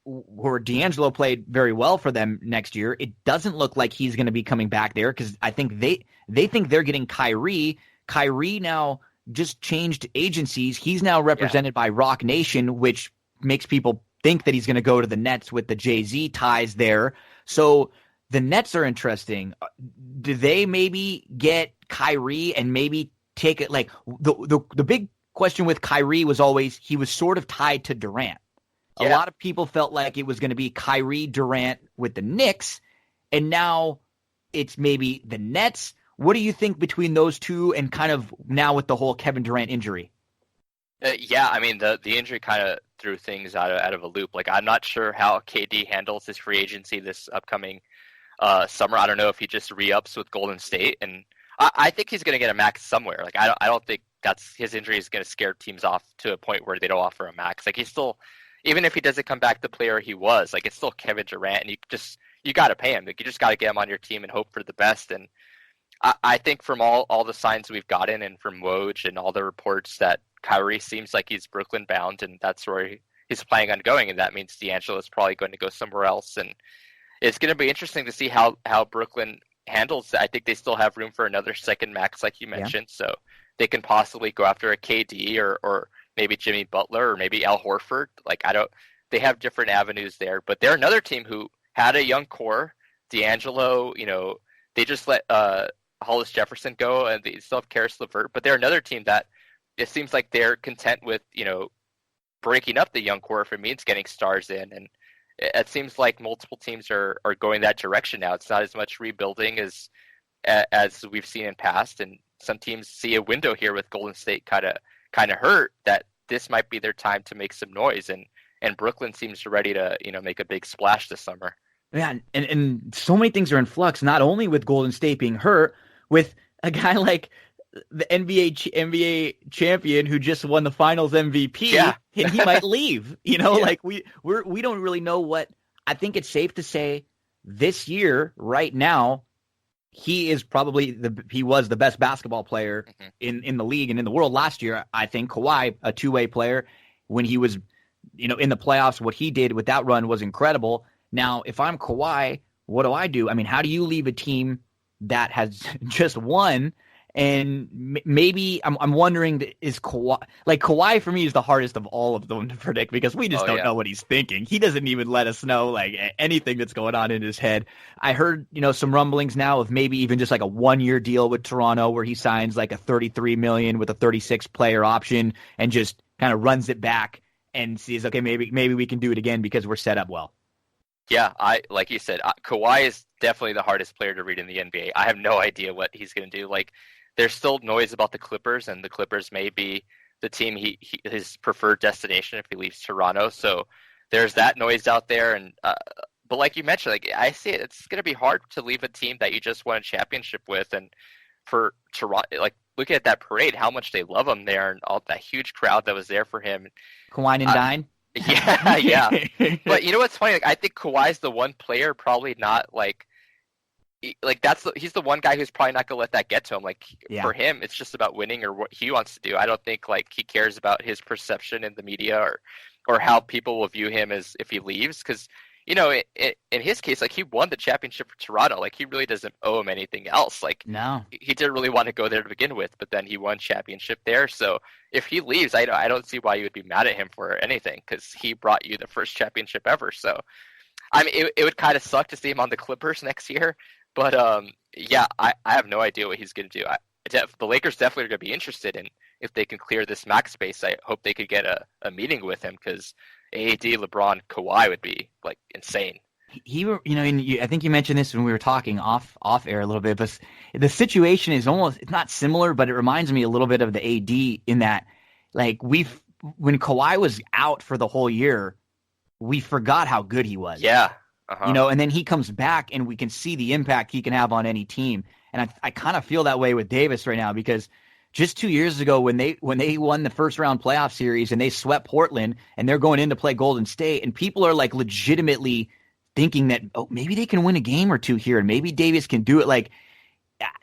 Where D'Angelo played very well for them next year. It doesn't look like he's going to be coming back there because I think they think they're getting Kyrie. Kyrie now just changed agencies. He's now represented by Rock Nation, which makes people think that he's going to go to the Nets with the Jay-Z ties there. So the Nets are interesting. Do they maybe get Kyrie and maybe take it? Like the big question with Kyrie was always he was sort of tied to Durant. A lot of people felt like it was going to be Kyrie Durant with the Knicks, and now it's maybe the Nets. What do you think between those two and kind of now with the whole Kevin Durant injury? I mean, the injury kind of threw things out of a loop. Like, I'm not sure how KD handles his free agency this upcoming summer. I don't know if he just re-ups with Golden State, and I think he's going to get a max somewhere. Like, I don't think his injury is going to scare teams off to a point where they don't offer a max. Like, he's still, even if he doesn't come back the player he was, like, it's still Kevin Durant, and you got to pay him. Like, you just got to get him on your team and hope for the best. And I think from all the signs we've gotten and from Woj and all the reports that Kyrie seems like he's Brooklyn bound, and that's where he's planning on going, and that means D'Angelo is probably going to go somewhere else. And it's going to be interesting to see how Brooklyn handles it. I think they still have room for another second max, like you mentioned, so they can possibly go after a KD or maybe Jimmy Butler or maybe Al Horford. Like, they have different avenues there, but they're another team who had a young core. D'Angelo, they just let Hollis Jefferson go, and they still have Karis LeVert, but they're another team that it seems like they're content with, breaking up the young core if it means getting stars in. And it seems like multiple teams are going that direction now. It's not as much rebuilding as we've seen in past, and some teams see a window here with Golden State kind of hurt that this might be their time to make some noise, and Brooklyn seems ready to make a big splash this summer. Yeah, and so many things are in flux, not only with Golden State being hurt, with a guy like the NBA champion who just won the Finals MVP, Yeah. and he might leave. Yeah. Like we don't really know what. I think it's safe to say this year, right now, he is probably he was the best basketball player in the league and in the world last year. I think Kawhi, a two-way player, when he was in the playoffs, what he did with that run was incredible. Now, if I'm Kawhi, what do? I mean, how do you leave a team that has just won? And maybe I'm wondering, is Kawhi for me is the hardest of all of them to predict because we just don't know what he's thinking. He doesn't even let us know like anything that's going on in his head. I heard, some rumblings now of maybe even just like a 1-year deal with Toronto where he signs like a $33 million with a 36 player option and just kind of runs it back and sees, okay, maybe we can do it again because we're set up well. Yeah, like you said, Kawhi is definitely the hardest player to read in the NBA. I have no idea what he's going to do. Like, there's still noise about the Clippers, and the Clippers may be the team his preferred destination if he leaves Toronto. So there's that noise out there. And but like you mentioned, like I see it, it's going to be hard to leave a team that you just won a championship with, and for Toronto, like looking at that parade, how much they love him there, and all that huge crowd that was there for him. Kawhi and Dine. Yeah. But you know what's funny? Like, I think Kawhi's the one player probably not he's the one guy who's probably not gonna let that get to him. For him, it's just about winning or what he wants to do. I don't think he cares about his perception in the media or how people will view him as if he leaves. Because in his case, he won the championship for Toronto. He really doesn't owe him anything else. No, he didn't really want to go there to begin with, but then he won championship there. So if he leaves, I don't see why you would be mad at him for anything because he brought you the first championship ever. So I mean, it would kind of suck to see him on the Clippers next year. But I have no idea what he's going to do. The Lakers definitely are going to be interested in if they can clear this max space. I hope they could get a meeting with him because AD, LeBron, Kawhi would be insane. I think you mentioned this when we were talking off air a little bit, but the situation is it's not similar, but it reminds me a little bit of the AD in that when Kawhi was out for the whole year, we forgot how good he was. Yeah. And then he comes back and we can see the impact he can have on any team. And I kind of feel that way with Davis right now because just 2 years ago when they won the first round playoff series and they swept Portland and they're going in to play Golden State and people are legitimately thinking that, maybe they can win a game or two here and maybe Davis can do it.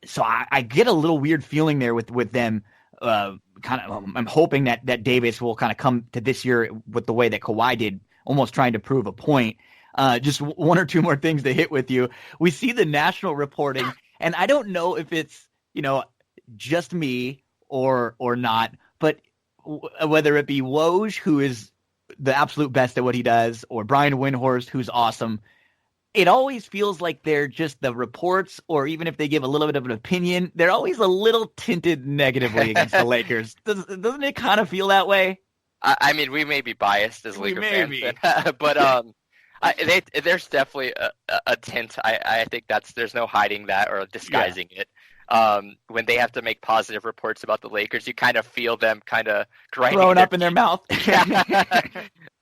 So I get a little weird feeling there with them. I'm hoping that Davis will kind of come to this year with the way that Kawhi did, almost trying to prove a point. Just one or two more things to hit with you. We see the national reporting, and I don't know if it's, just me or not, but whether it be Woj, who is the absolute best at what he does, or Brian Windhorst, who's awesome, it always feels like they're just the reports, or even if they give a little bit of an opinion, they're always a little tinted negatively against the Lakers. Doesn't it kind of feel that way? I mean, we may be biased as Laker fans, but there's definitely a tint. I think there's no hiding that or disguising it. When they have to make positive reports about the Lakers, you kind of feel them kind of grinding up in their mouth.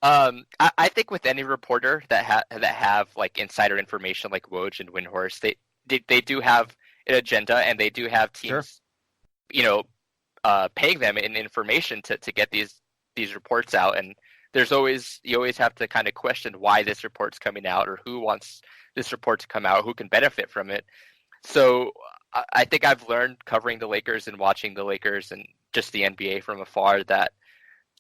I think with any reporter that have insider information like Woj and Windhorst, they do have an agenda and they do have teams, paying them in information to get these reports out. And you always have to kind of question why this report's coming out or who wants this report to come out, who can benefit from it. So I think I've learned covering the Lakers and watching the Lakers and just the NBA from afar that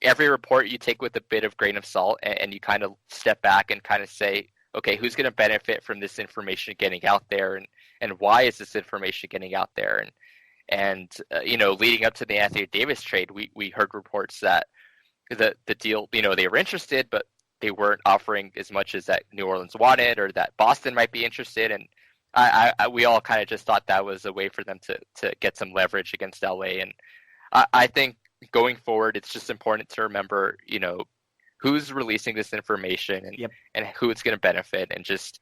every report you take with a bit of grain of salt and you kind of step back and kind of say, okay, who's going to benefit from this information getting out there and why is this information getting out there? And leading up to the Anthony Davis trade, we heard reports that the deal, they were interested, but they weren't offering as much as that New Orleans wanted or that Boston might be interested. And we all kind of just thought that was a way for them to get some leverage against LA. And I think going forward, it's just important to remember, who's releasing this information and Yep. and who it's going to benefit, and just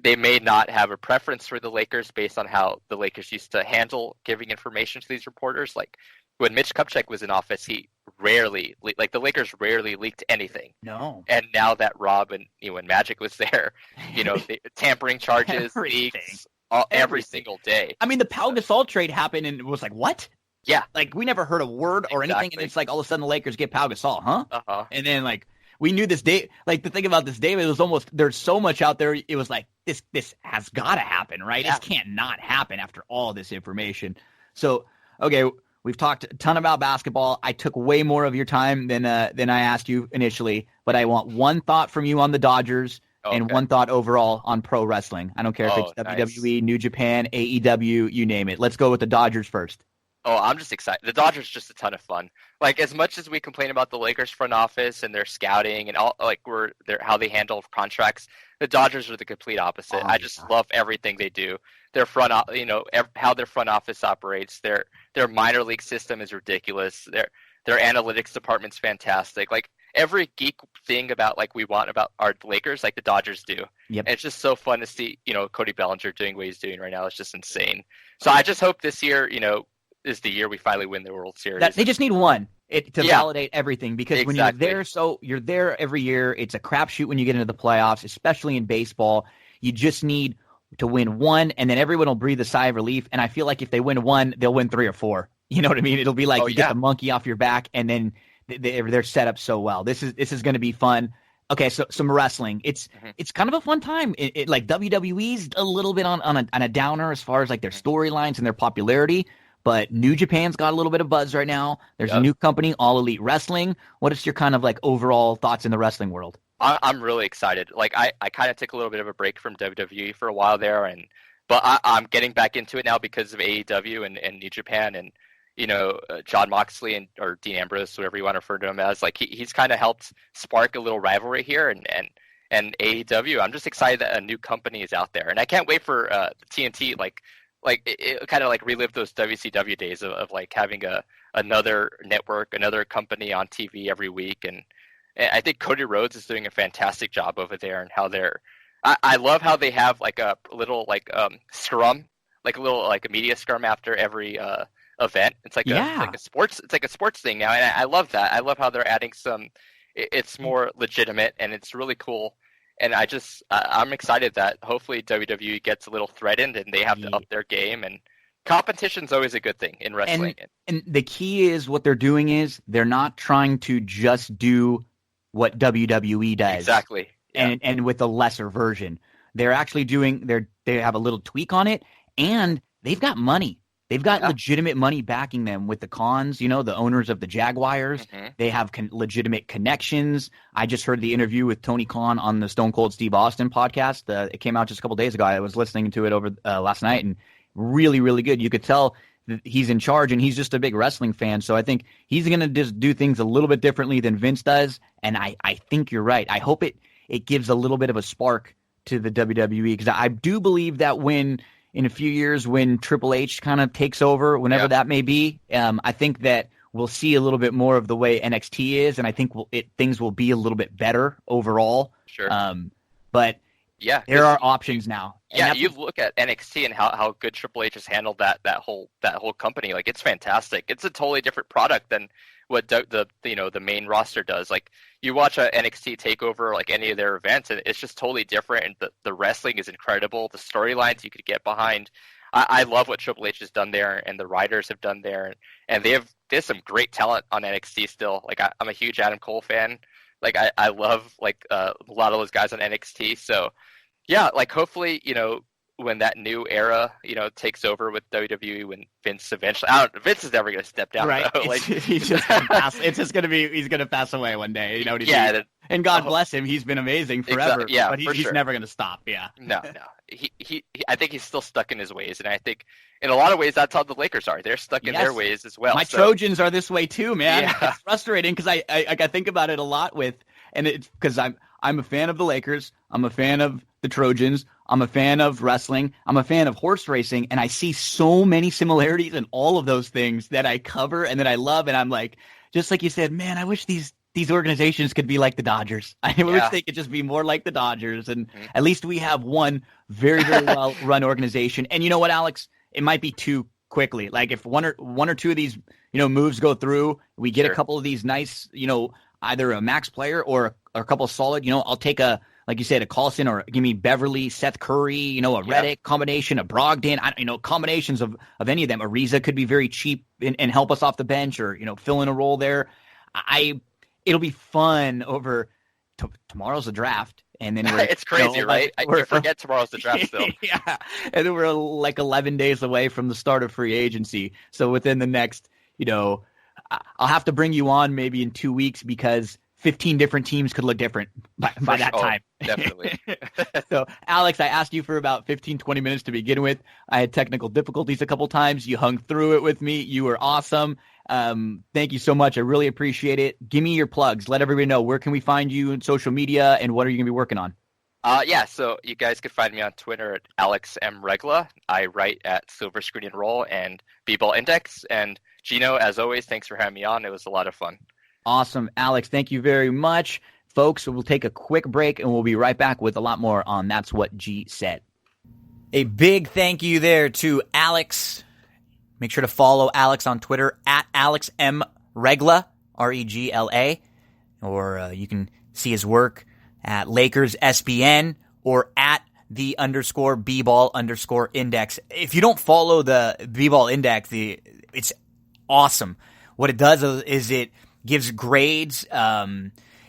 they may not have a preference for the Lakers based on how the Lakers used to handle giving information to these reporters. Like when Mitch Kupchak was in office, he rarely, like the Lakers rarely leaked anything. No. And now that Rob and when Magic was there, the tampering charges, leaks, every single day. I mean, the Pau Gasol trade happened and it was like, what? Yeah. Like we never heard a word or anything, and it's like all of a sudden the Lakers get Pau Gasol, huh? Uh-huh. And then like we knew this day. Like the thing about this David was almost there's so much out there. It was like this has got to happen, right? Yeah. This can't not happen after all this information. So okay, we've talked a ton about basketball. I took way more of your time than I asked you initially, but I want one thought from you on the Dodgers. Okay. And one thought overall on pro wrestling. I don't care if it's nice. WWE, New Japan, AEW, you name it. Let's go with the Dodgers first. Oh, I'm just excited. The Dodgers are just a ton of fun. Like as much as we complain about the Lakers front office and their scouting and all, like how they handle contracts, the Dodgers are the complete opposite. I just love everything they do. Their how their front office operates. Their minor league system is ridiculous. Their analytics department's fantastic. Like every geek thing about like we want about our Lakers, like the Dodgers do. Yep. And it's just so fun to see, Cody Bellinger doing what he's doing right now. It's just insane. So I just hope this year, is the year we finally win the World Series. They just need one to validate everything, because when Exactly. you're there every year, it's a crapshoot when you get into the playoffs, especially in baseball. You just need to win one, and then everyone will breathe a sigh of relief. And I feel like if they win one, they'll win 3 or 4. You know what I mean? It'll be like get the monkey off your back, and then they're set up so well. This is going to be fun. Okay, so some wrestling. It's kind of a fun time. Like WWE's a little bit on a downer as far as like their storylines and their popularity. But New Japan's got a little bit of buzz right now. There's a new company, All Elite Wrestling. What is your kind of like overall thoughts in the wrestling world? I'm really excited. Like I kind of took a little bit of a break from WWE for a while there, but I'm getting back into it now because of AEW and New Japan and John Moxley or Dean Ambrose, whatever you want to refer to him as. Like he's kind of helped spark a little rivalry here and AEW. I'm just excited that a new company is out there, and I can't wait for TNT like it kind of like relive those WCW days of like having another network, another company on TV every week. And I think Cody Rhodes is doing a fantastic job over there, and how I love how they have like a little like scrum, like a little like a media scrum after every event. It's like a sports thing now, and I love that. I love how they're adding it's more legitimate, and it's really cool. And I'm excited that hopefully WWE gets a little threatened and they have to up their game. And competition's always a good thing in wrestling. And the key is what they're doing is they're not trying to just do what WWE does. Exactly. Yeah. And with a lesser version. They're actually they have a little tweak on it, and they've got money. They've got legitimate money backing them with the Khans, the owners of the Jaguars. Mm-hmm. They have legitimate connections. I just heard the interview with Tony Khan on the Stone Cold Steve Austin podcast. It came out just a couple days ago. I was listening to it over last night, and really, really good. You could tell that he's in charge, and he's just a big wrestling fan. So I think he's going to just do things a little bit differently than Vince does, and I think you're right. I hope it gives a little bit of a spark to the WWE, because I do believe that in a few years, when Triple H kind of takes over, whenever that may be, I think that we'll see a little bit more of the way NXT is, and I think things will be a little bit better overall. Sure. But there are options now. Yeah, you look at NXT and how good Triple H has handled that whole company. Like it's fantastic. It's a totally different product than what the main roster does. Like you watch a NXT takeover, like any of their events, and it's just totally different. And the wrestling is incredible. The storylines you could get behind. I love what Triple H has done there, and the writers have done there, and there's some great talent on NXT still. Like I'm a huge Adam Cole fan. Like I love like a lot of those guys on NXT. So yeah, like hopefully when that new era, takes over with WWE, when Vince eventually, Vince is never going to step down. Right. Though. Like he's just gonna pass. It's just going to be, he's going to pass away one day. And God bless him. He's been amazing forever. Exactly, yeah, but he's never going to stop. Yeah. No. He I think he's still stuck in his ways. And I think in a lot of ways, that's how the Lakers are. They're stuck in their ways as well. My Trojans are this way too, man. Yeah. It's frustrating because I think about it a lot and it's because I'm a fan of the Lakers. I'm a fan of the Trojans. I'm a fan of wrestling. I'm a fan of horse racing, and I see so many similarities in all of those things that I cover and that I love. And I'm like, just like you said, man, I wish these these organizations could be like the Dodgers. I wish they could just be more like the Dodgers. And at least we have one very, very well run organization. And you know what, Alex? It might be too quickly. Like if one or two of these, moves go through, we get a couple of these nice, either a max player or a couple of solid, I'll take like you said, a Carlson, or give me Beverly, Seth Curry, a Reddick combination, a Brogdon, combinations of any of them. Ariza could be very cheap and help us off the bench, or, fill in a role there. It'll be fun over tomorrow's the draft. And then it's crazy, right? I forget tomorrow's the draft still. Yeah. And then we're like 11 days away from the start of free agency. So within the next, I'll have to bring you on maybe in 2 weeks, because 15 different teams could look different by that time. Definitely. So, Alex, I asked you for about 15, 20 minutes to begin with. I had technical difficulties a couple times. You hung through it with me. You were awesome. Thank you so much. I really appreciate it. Give me your plugs. Let everybody know, where can we find you in social media, and what are you going to be working on? So you guys can find me on Twitter at Alex Regla. I write at Silver Screen and Roll and B-Ball Index. And Gino, as always, thanks for having me on. It was a lot of fun. Awesome. Alex, thank you very much. Folks, we'll take a quick break, and we'll be right back with a lot more on That's What G Said. A big thank you there to Alex. Make sure to follow Alex on Twitter at Alex M. Regla, Regla. Or you can see his work at Lakers SBN or at the _B-ball _index. If you don't follow the B-ball index, it's awesome. What it does is it gives grades.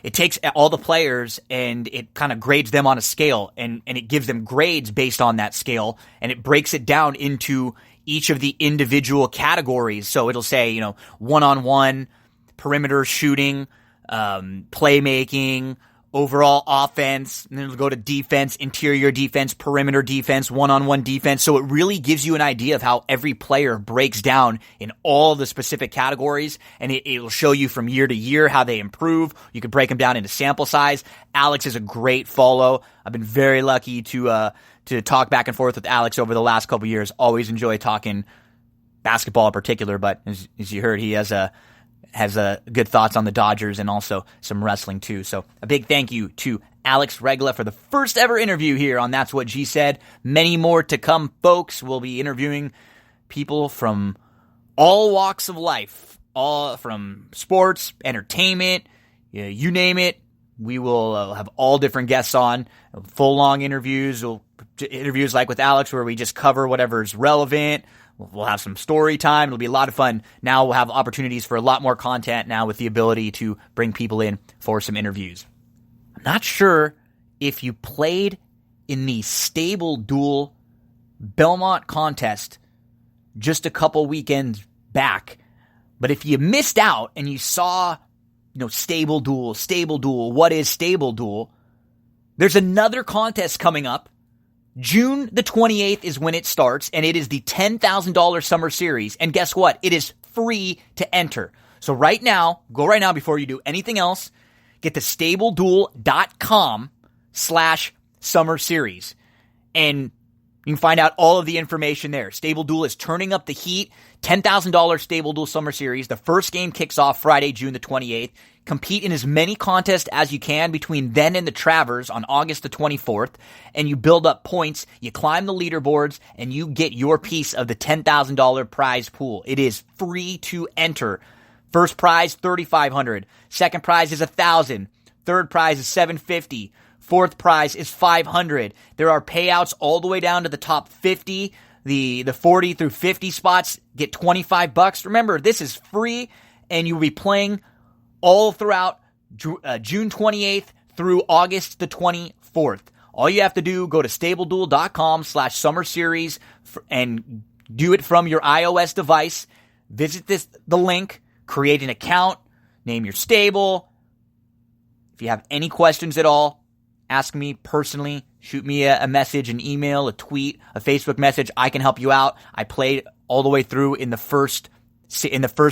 It takes all the players and it kind of grades them on a scale, and it gives them grades based on that scale, and it breaks it down into each of the individual categories. So it'll say, one-on-one, perimeter shooting, playmaking, overall offense, and then it'll go to defense, interior defense, perimeter defense, one-on-one defense. So it really gives you an idea of how every player breaks down in all the specific categories, and it'll show you from year to year how they improve. You can break them down into sample size. Alex is a great follow. I've been very lucky to talk back and forth with Alex over the last couple of years. Always enjoy talking basketball in particular, but as you heard, he has good thoughts on the Dodgers and also some wrestling too. So a big thank you to Alex Regla for the first ever interview here on That's What G Said. Many more to come, folks. We'll be interviewing people from all walks of life, all from sports, entertainment, you name it. We will have all different guests on, full long interviews, interviews like with Alex where we just cover whatever's relevant. We'll have some story time. It'll be a lot of fun. Now we'll have opportunities for a lot more content now with the ability to bring people in for some interviews. I'm not sure if you played in the Stable Duel Belmont contest just a couple weekends back, but if you missed out and you saw, Stable Duel, what is Stable Duel? There's another contest coming up. June the 28th is when it starts, and it is the $10,000 Summer Series. And guess what? It is free to enter. So go right now before you do anything else, get to StableDuel.com/Summer Series. And you can find out all of the information there. Stable Duel is turning up the heat. $10,000 Stable Duel Summer Series. The first game kicks off Friday, June the 28th. Compete in as many contests as you can between then and the Travers on August the 24th. And you build up points, you climb the leaderboards, and you get your piece of the $10,000 prize pool. It is free to enter. First prize, $3,500. Second prize is $1,000. Third prize is $750. Fourth prize is $500. There are payouts all the way down to the top 50. The 40 through 50 spots get $25. Remember, this is free, and you'll be playing all throughout June 28th through August the 24th. All you have to do, go to StableDuel.com/Summer Series and do it from your iOS device. Visit the link, create an account, name your stable. If you have any questions at all, ask me personally. Shoot me a message, an email, a tweet, a Facebook message. I can help you out. I played all the way through in the first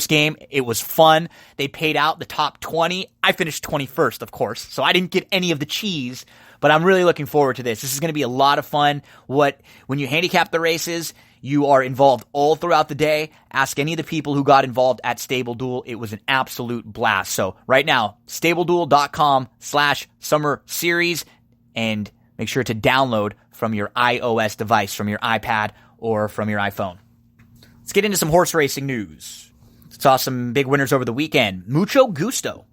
game. It was fun. They paid out the top 20. I finished 21st, of course, so I didn't get any of the cheese, but I'm really looking forward to this. This is going to be a lot of fun. When you handicap the races, You are involved all throughout the day. Ask any of the people who got involved at Stable Duel. It was an absolute blast. So right now, StableDuel.com/Summer Series, and make sure to download from your iOS device, from your iPad, or from your iPhone. Let's get into some horse racing news. Saw some big winners over the weekend. Mucho Gusto.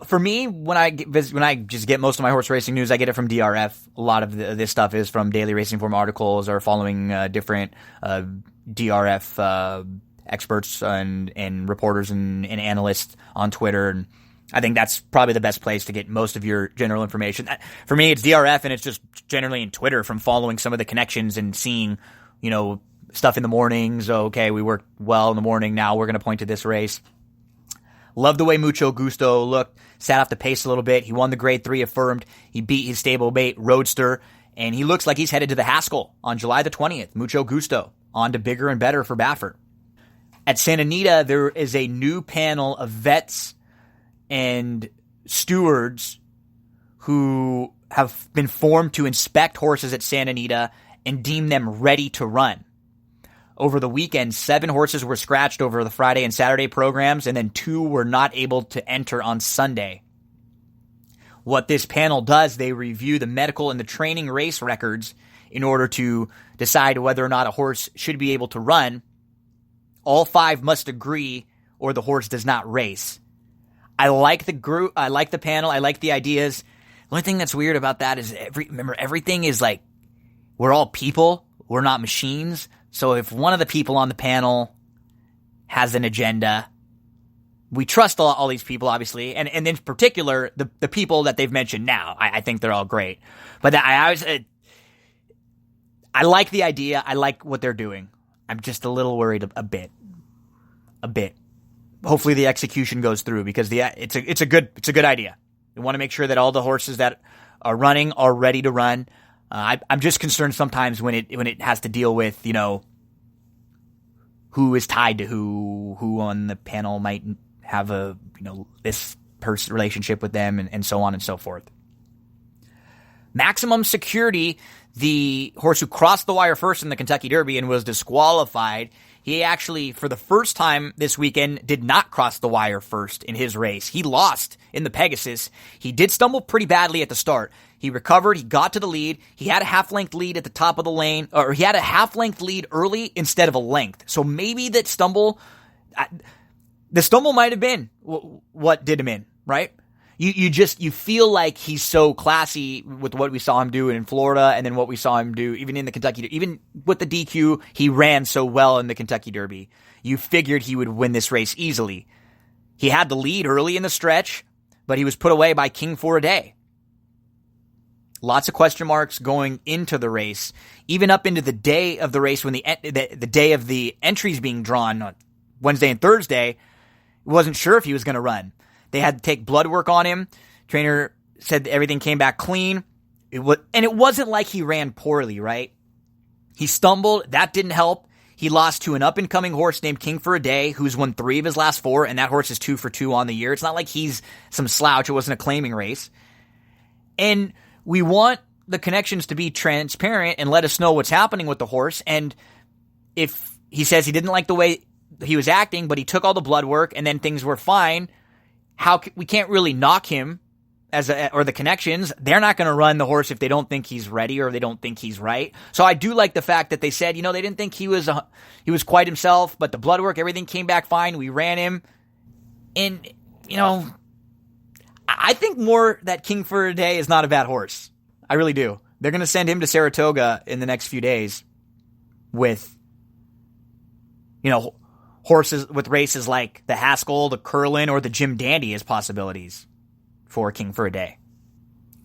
For me, when I just get most of my horse racing news, I get it from DRF. A lot of this stuff is from Daily Racing Form articles or following different DRF experts and reporters and analysts on Twitter. And I think that's probably the best place to get most of your general information. For me, it's DRF, and it's just generally in Twitter from following some of the connections and seeing, stuff in the mornings. Okay, we worked well in the morning. Now we're going to point to this race. Love the way Mucho Gusto looked. Sat off the pace a little bit. He won the Grade 3 affirmed. He beat his stablemate Roadster. And he looks like he's headed to the Haskell on July the 20th. Mucho Gusto. On to bigger and better for Baffert. At Santa Anita, there is a new panel of vets and stewards who have been formed to inspect horses at Santa Anita and deem them ready to run. Over the weekend, 7 horses were scratched over the Friday and Saturday programs, and then 2 were not able to enter on Sunday. What this panel does, they review the medical and the training race records in order to decide whether or not a horse should be able to run. All 5 must agree, or the horse does not race. I like the group. I like the panel. I like the ideas. The only thing that's weird about that is everything is like, we're all people. We're not machines. So if one of the people on the panel has an agenda, we trust all these people, obviously, and in particular, the people that they've mentioned now. I think they're all great. But I like the idea. I like what they're doing. I'm just a little worried a bit. Hopefully the execution goes through, because it's a good idea. We want to make sure that all the horses that are running are ready to run. I'm just concerned sometimes when it has to deal with, who is tied to who on the panel might have a, this person relationship with them, and so on and so forth. Maximum Security, the horse who crossed the wire first in the Kentucky Derby and was disqualified, he actually, for the first time this weekend, did not cross the wire first in his race. He lost in the Pegasus. He did stumble pretty badly at the start. He recovered. He got to the lead. He had a half-length lead at the top of the lane, or he had a half-length lead early instead of a length. So maybe the stumble might have been what did him in, right? You feel like he's so classy with what we saw him do in Florida, and then what we saw him do even in the Kentucky, even with the DQ, he ran so well in the Kentucky Derby. You figured he would win this race easily. He had the lead early in the stretch, but he was put away by King for a Day. Lots of question marks going into the race, even up into the day of the race when the day of the entries being drawn on Wednesday and Thursday. Wasn't sure if he was going to run. They had to take blood work on him. Trainer said everything came back clean. It wasn't like he ran poorly, right? He stumbled. That didn't help. He lost to an up-and-coming horse named King for a Day, who's won 3 of his last 4, and that horse is 2 for 2 on the year. It's not like he's some slouch. It wasn't a claiming race. And we want the connections to be transparent and let us know what's happening with the horse. And if he says he didn't like the way he was acting, but he took all the blood work and then things were fine, we can't really knock him or the connections. They're not going to run the horse if they don't think he's ready or they don't think he's right. So I do like the fact that they said, they didn't think he was quite himself, but the blood work, everything came back fine. We ran him. And, I think more that King for a Day is not a bad horse. I really do. They're going to send him to Saratoga in the next few days with, horses with races like the Haskell, the Curlin, or the Jim Dandy as possibilities for King for a Day.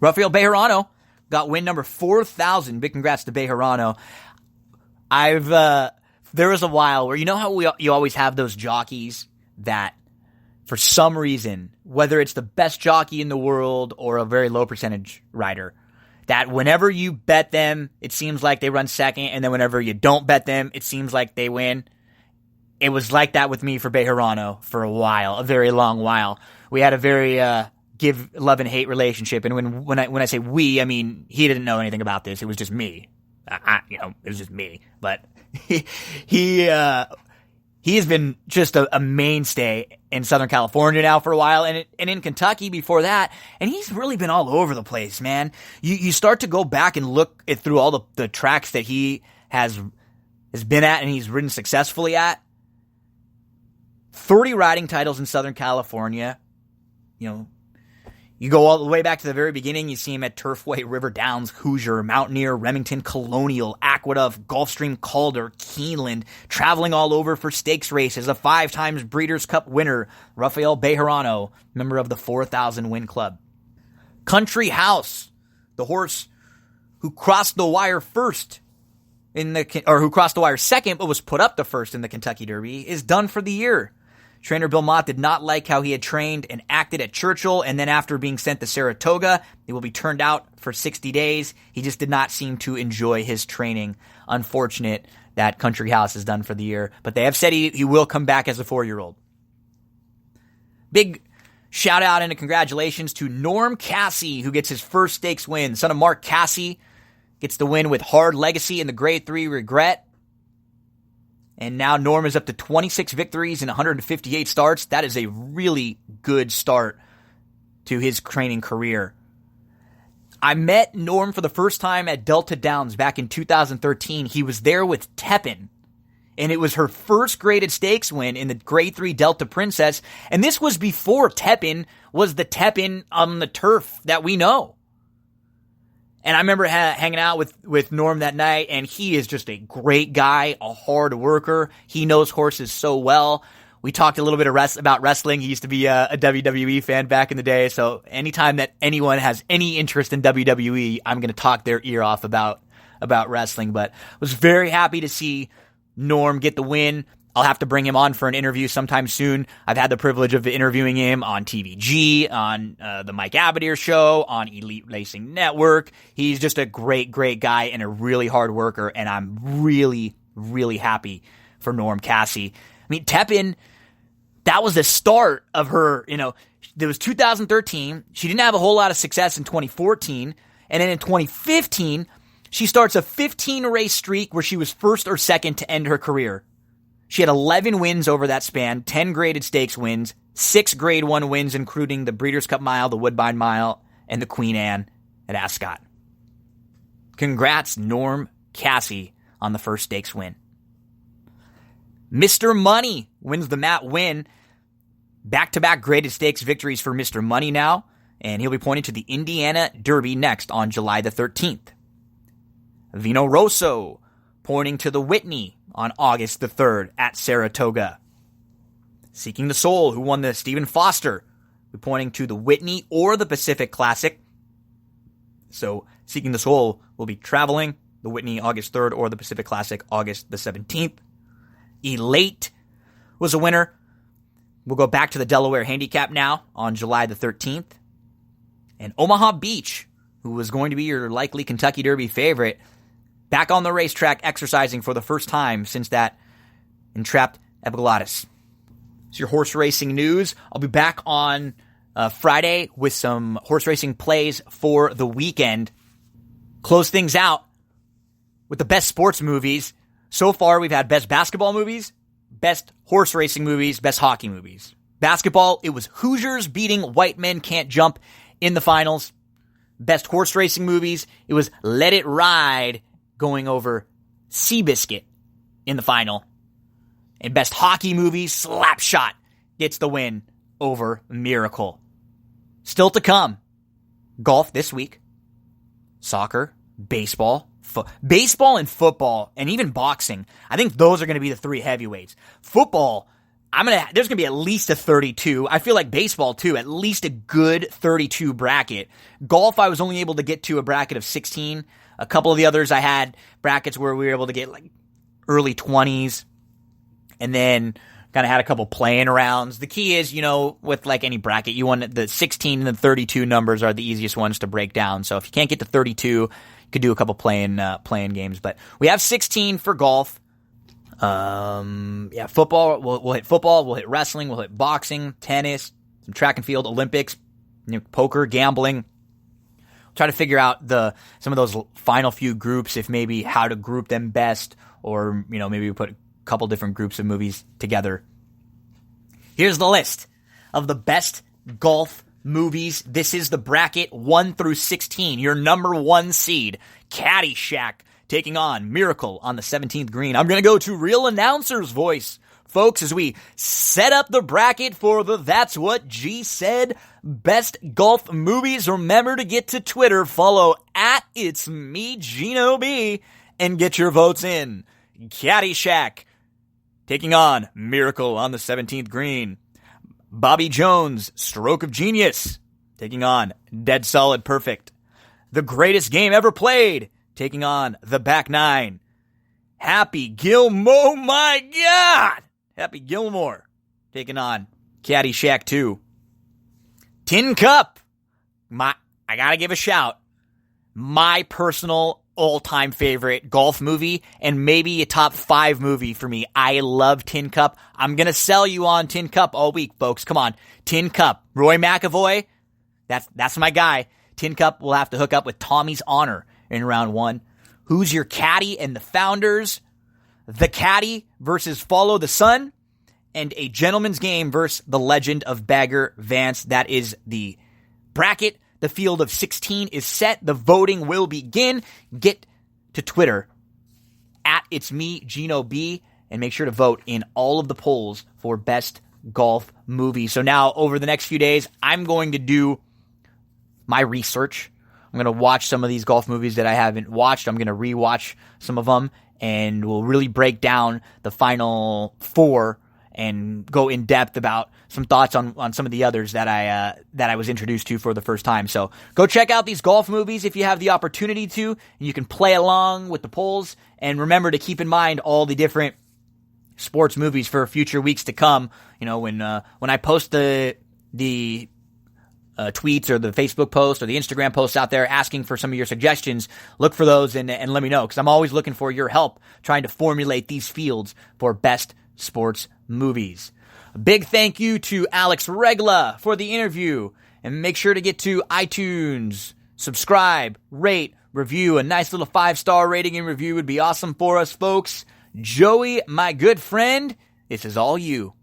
Rafael Bejarano got win number 4,000. Big congrats to Bejarano. There was a while where, how you always have those jockeys that, for some reason, whether it's the best jockey in the world or a very low percentage rider, that whenever you bet them, it seems like they run second, and then whenever you don't bet them, it seems like they win. It was like that with me for Bejarano for a while, a very long while. We had a very give love and hate relationship, and when I say we, I mean he didn't know anything about this. It was just me. It was just me. But he has been just a mainstay in Southern California now for a while, and in Kentucky before that. And he's really been all over the place, man. You start to go back and look through all the tracks that he has been at and he's ridden successfully at. 30 riding titles in Southern California. You go all the way back to the very beginning. You see him at Turfway, River Downs, Hoosier, Mountaineer, Remington, Colonial, Aqueduct, Gulfstream, Calder, Keeneland, traveling all over for stakes races, a 5 times Breeders' Cup winner, Rafael Bejarano, member of the 4,000 Win Club. Country House, the horse who crossed the wire first who crossed the wire second but was put up to first in the Kentucky Derby, is done for the year. Trainer Bill Mott did not like how he had trained and acted at Churchill, and then after being sent to Saratoga, he will be turned out for 60 days. He just did not seem to enjoy his training. Unfortunate that Country House is done for the year, but they have said he will come back as a 4-year-old. Big shout out and a congratulations to Norm Casse, who gets his first stakes win. Son of Mark Casse gets the win with Hard Legacy in the Grade 3 Regret. And now Norm is up to 26 victories in 158 starts. That is a really good start to his training career. I met Norm for the first time at Delta Downs back in 2013. He was there with Tepin, and it was her first graded stakes win in the Grade 3 Delta Princess. And this was before Tepin was the Tepin on the turf that we know. And I remember hanging out with Norm that night, and he is just a great guy, a hard worker. He knows horses so well. We talked a little bit about wrestling. He used to be a WWE fan back in the day, so anytime that anyone has any interest in WWE, I'm going to talk their ear off about wrestling. But I was very happy to see Norm get the win. I'll have to bring him on for an interview sometime soon. I've had the privilege of interviewing him on TVG, on the Mike Abadir show, on Elite Racing Network. He's just a great, great guy and a really hard worker, and I'm really, really happy for Norm Casse. I mean, Tepin, that was the start of her, there was 2013. She didn't have a whole lot of success in 2014, and then in 2015, she starts a 15-race streak where she was first or second to end her career. She had 11 wins over that span, 10 graded stakes wins, 6 Grade 1 wins, including the Breeders' Cup Mile, the Woodbine Mile, and the Queen Anne at Ascot. Congrats, Norm Casse, on the first stakes win. Mr. Money wins the Matt Win. Back-to-back graded stakes victories for Mr. Money now, and he'll be pointing to the Indiana Derby next on July the 13th. Vino Rosso pointing to the Whitney on August the 3rd at Saratoga. Seeking the Soul, who won the Stephen Foster, pointing to the Whitney or the Pacific Classic. So Seeking the Soul will be traveling the Whitney August 3rd or the Pacific Classic August the 17th. Elate was a winner. We'll go back to the Delaware Handicap now on July the 13th. And Omaha Beach, who was going to be your likely Kentucky Derby favorite, back on the racetrack exercising for the first time since that entrapped epiglottis. It's your horse racing news. I'll be back on Friday with some horse racing plays for the weekend. Close things out with the best sports movies. So far, we've had best basketball movies, best horse racing movies, best hockey movies. Basketball, it was Hoosiers beating White Men Can't Jump in the finals. Best horse racing movies, it was Let It Ride going over Seabiscuit in the final. And best hockey movie, Slapshot gets the win over Miracle. Still to come, golf this week, soccer, baseball and football, and even boxing. I think those are going to be the 3 heavyweights. Football, there's going to be at least a 32. I feel like baseball too, at least a good 32 bracket. Golf, I was only able to get to a bracket of 16. A couple of the others, I had brackets where we were able to get like early 20s, and then kind of had a couple playing rounds. The key is, with like any bracket, you want the 16 and the 32 numbers are the easiest ones to break down. So if you can't get to 32, you could do a couple playing games. But we have 16 for golf. Football. We'll hit football. We'll hit wrestling. We'll hit boxing, tennis, some track and field, Olympics, poker, gambling. try to figure out some of those final few groups, if maybe how to group them best, or maybe we put a couple different groups of movies together. Here's the list of the best golf movies. This is the bracket 1 through 16. Your number 1 seed, Caddyshack, taking on Miracle on the 17th green. I'm going to go to real announcer's voice, folks, as we set up the bracket for the That's What G Said best golf movies. Remember to get to Twitter, follow at It's Me, Gino B, and get your votes in. Caddyshack taking on Miracle on the 17th green. Bobby Jones, Stroke of Genius, taking on Dead Solid Perfect. The Greatest Game Ever Played, taking on The Back Nine. Happy Gilmore, my God! Happy Gilmore, taking on Caddyshack 2. Tin Cup, I gotta give a shout. My personal all-time favorite golf movie, and maybe a top 5 movie for me. I love Tin Cup. I'm going to sell you on Tin Cup all week, folks. Come on. Tin Cup. Roy McAvoy, that's my guy. Tin Cup will have to hook up with Tommy's Honor in round 1. Who's Your Caddy and the Founders? The Caddy versus Follow the Sun, and A Gentleman's Game versus The Legend of Bagger Vance. That is the bracket. The field of 16 is set. The voting will begin. Get to Twitter at It's Me, Gino B, and make sure to vote in all of the polls for best golf movie. So now, over the next few days, I'm going to do my research. I'm going to watch some of these golf movies that I haven't watched. I'm going to rewatch some of them, and we'll really break down the final 4 and go in depth about some thoughts on some of the others that I was introduced to for the first time. So go check out these golf movies if you have the opportunity to, and you can play along with the polls. And remember to keep in mind all the different sports movies for future weeks to come. When I post the tweets or the Facebook post or the Instagram posts out there asking for some of your suggestions, look for those and let me know, because I'm always looking for your help trying to formulate these fields for best sports movies. A big thank you to Alex Regla for the interview, and make sure to get to iTunes, subscribe, rate, review. A nice little 5-star rating and review would be awesome for us, folks. Joey, my good friend, this is all you.